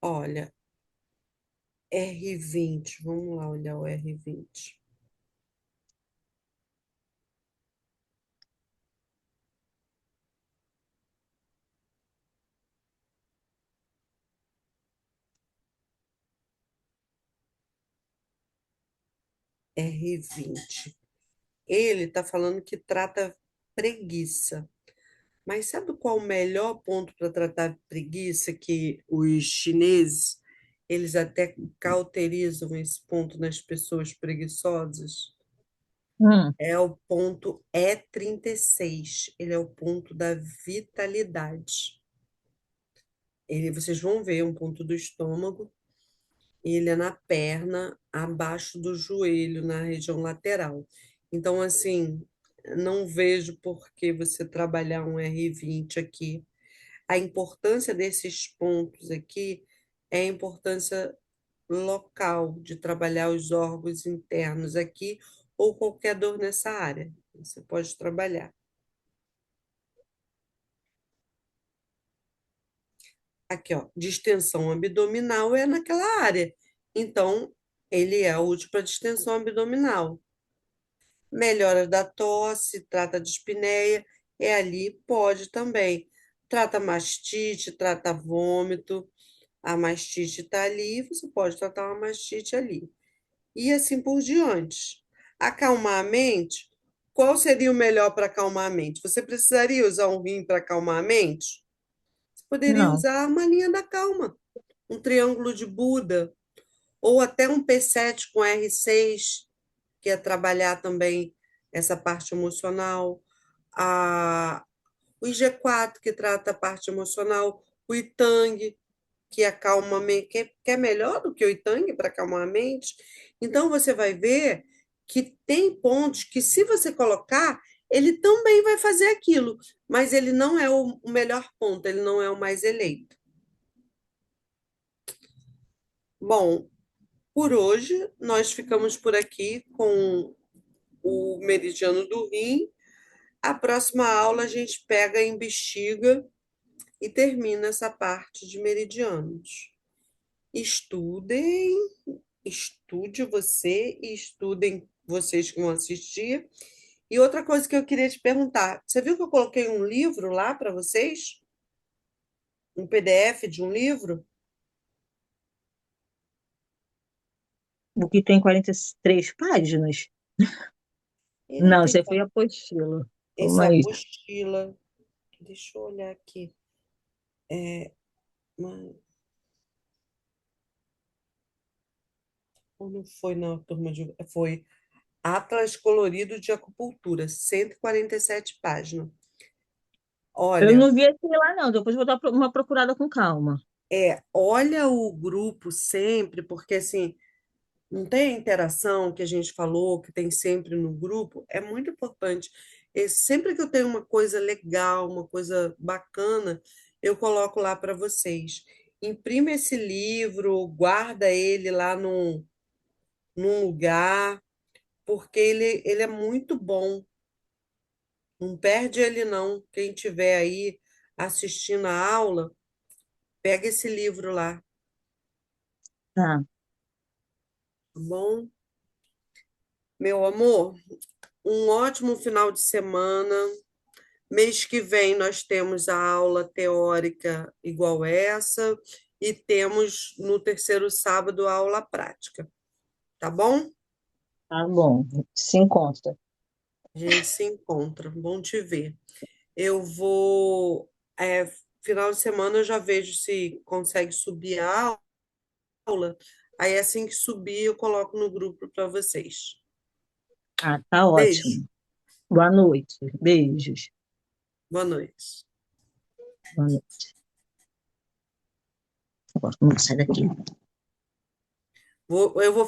Olha, R20, vamos lá olhar o R20. R20. Ele está falando que trata preguiça. Mas sabe qual o melhor ponto para tratar preguiça que os chineses, eles até cauterizam esse ponto nas pessoas preguiçosas? Hum. É o ponto E36. Ele é o ponto da vitalidade. Vocês vão ver um ponto do estômago. Ele é na perna, abaixo do joelho, na região lateral. Então, assim, não vejo por que você trabalhar um R20 aqui. A importância desses pontos aqui é a importância local de trabalhar os órgãos internos aqui ou qualquer dor nessa área. Você pode trabalhar. Aqui, ó, distensão abdominal é naquela área. Então, ele é útil para distensão abdominal. Melhora da tosse, trata de espineia, é ali, pode também. Trata mastite, trata vômito. A mastite está ali, você pode tratar uma mastite ali. E assim por diante. Acalmar a mente, qual seria o melhor para acalmar a mente? Você precisaria usar um rim para acalmar a mente? Você poderia Não, usar uma linha da calma, um triângulo de Buda, ou até um P7 com R6, que é trabalhar também essa parte emocional. A, o IG4, que trata a parte emocional. O Itang, que acalma, que é melhor do que o Itang para acalmar a mente. Então, você vai ver que tem pontos que, se você colocar, ele também vai fazer aquilo, mas ele não é o melhor ponto, ele não é o mais eleito. Bom, por hoje, nós ficamos por aqui com o meridiano do rim. A próxima aula a gente pega em bexiga e termina essa parte de meridianos. Estudem, estude você e estudem vocês que vão assistir. E outra coisa que eu queria te perguntar, você viu que eu coloquei um livro lá para vocês? Um PDF de um livro? O que tem 43 páginas? Ele Não, tem você foi a apostila. Vamos essa aí. apostila. Deixa eu olhar aqui. Mas- ou não foi na turma de. Foi Atlas Colorido de Acupuntura, 147 páginas. Eu Olha, não vi esse lá, não. Depois vou dar uma procurada com calma. olha o grupo sempre, porque assim, não tem a interação que a gente falou, que tem sempre no grupo, é muito importante. Sempre que eu tenho uma coisa legal, uma coisa bacana, eu coloco lá para vocês. Imprime esse livro, guarda ele lá num lugar, porque ele é muito bom. Não perde ele, não. Quem tiver aí assistindo a aula, pega esse livro lá, Tá, tá bom? Meu amor, um ótimo final de semana. Mês que vem nós temos a aula teórica igual essa e temos no terceiro sábado a aula prática, tá bom? tá bom. Se encontra. A gente se encontra. Bom te ver. Eu vou. Final de semana eu já vejo se consegue subir a aula. Aí assim que subir, eu coloco no grupo para vocês. Ah, tá Beijo. ótimo. Boa noite. Beijos. Boa noite. Boa noite. Agora, vamos sair daqui. Eu vou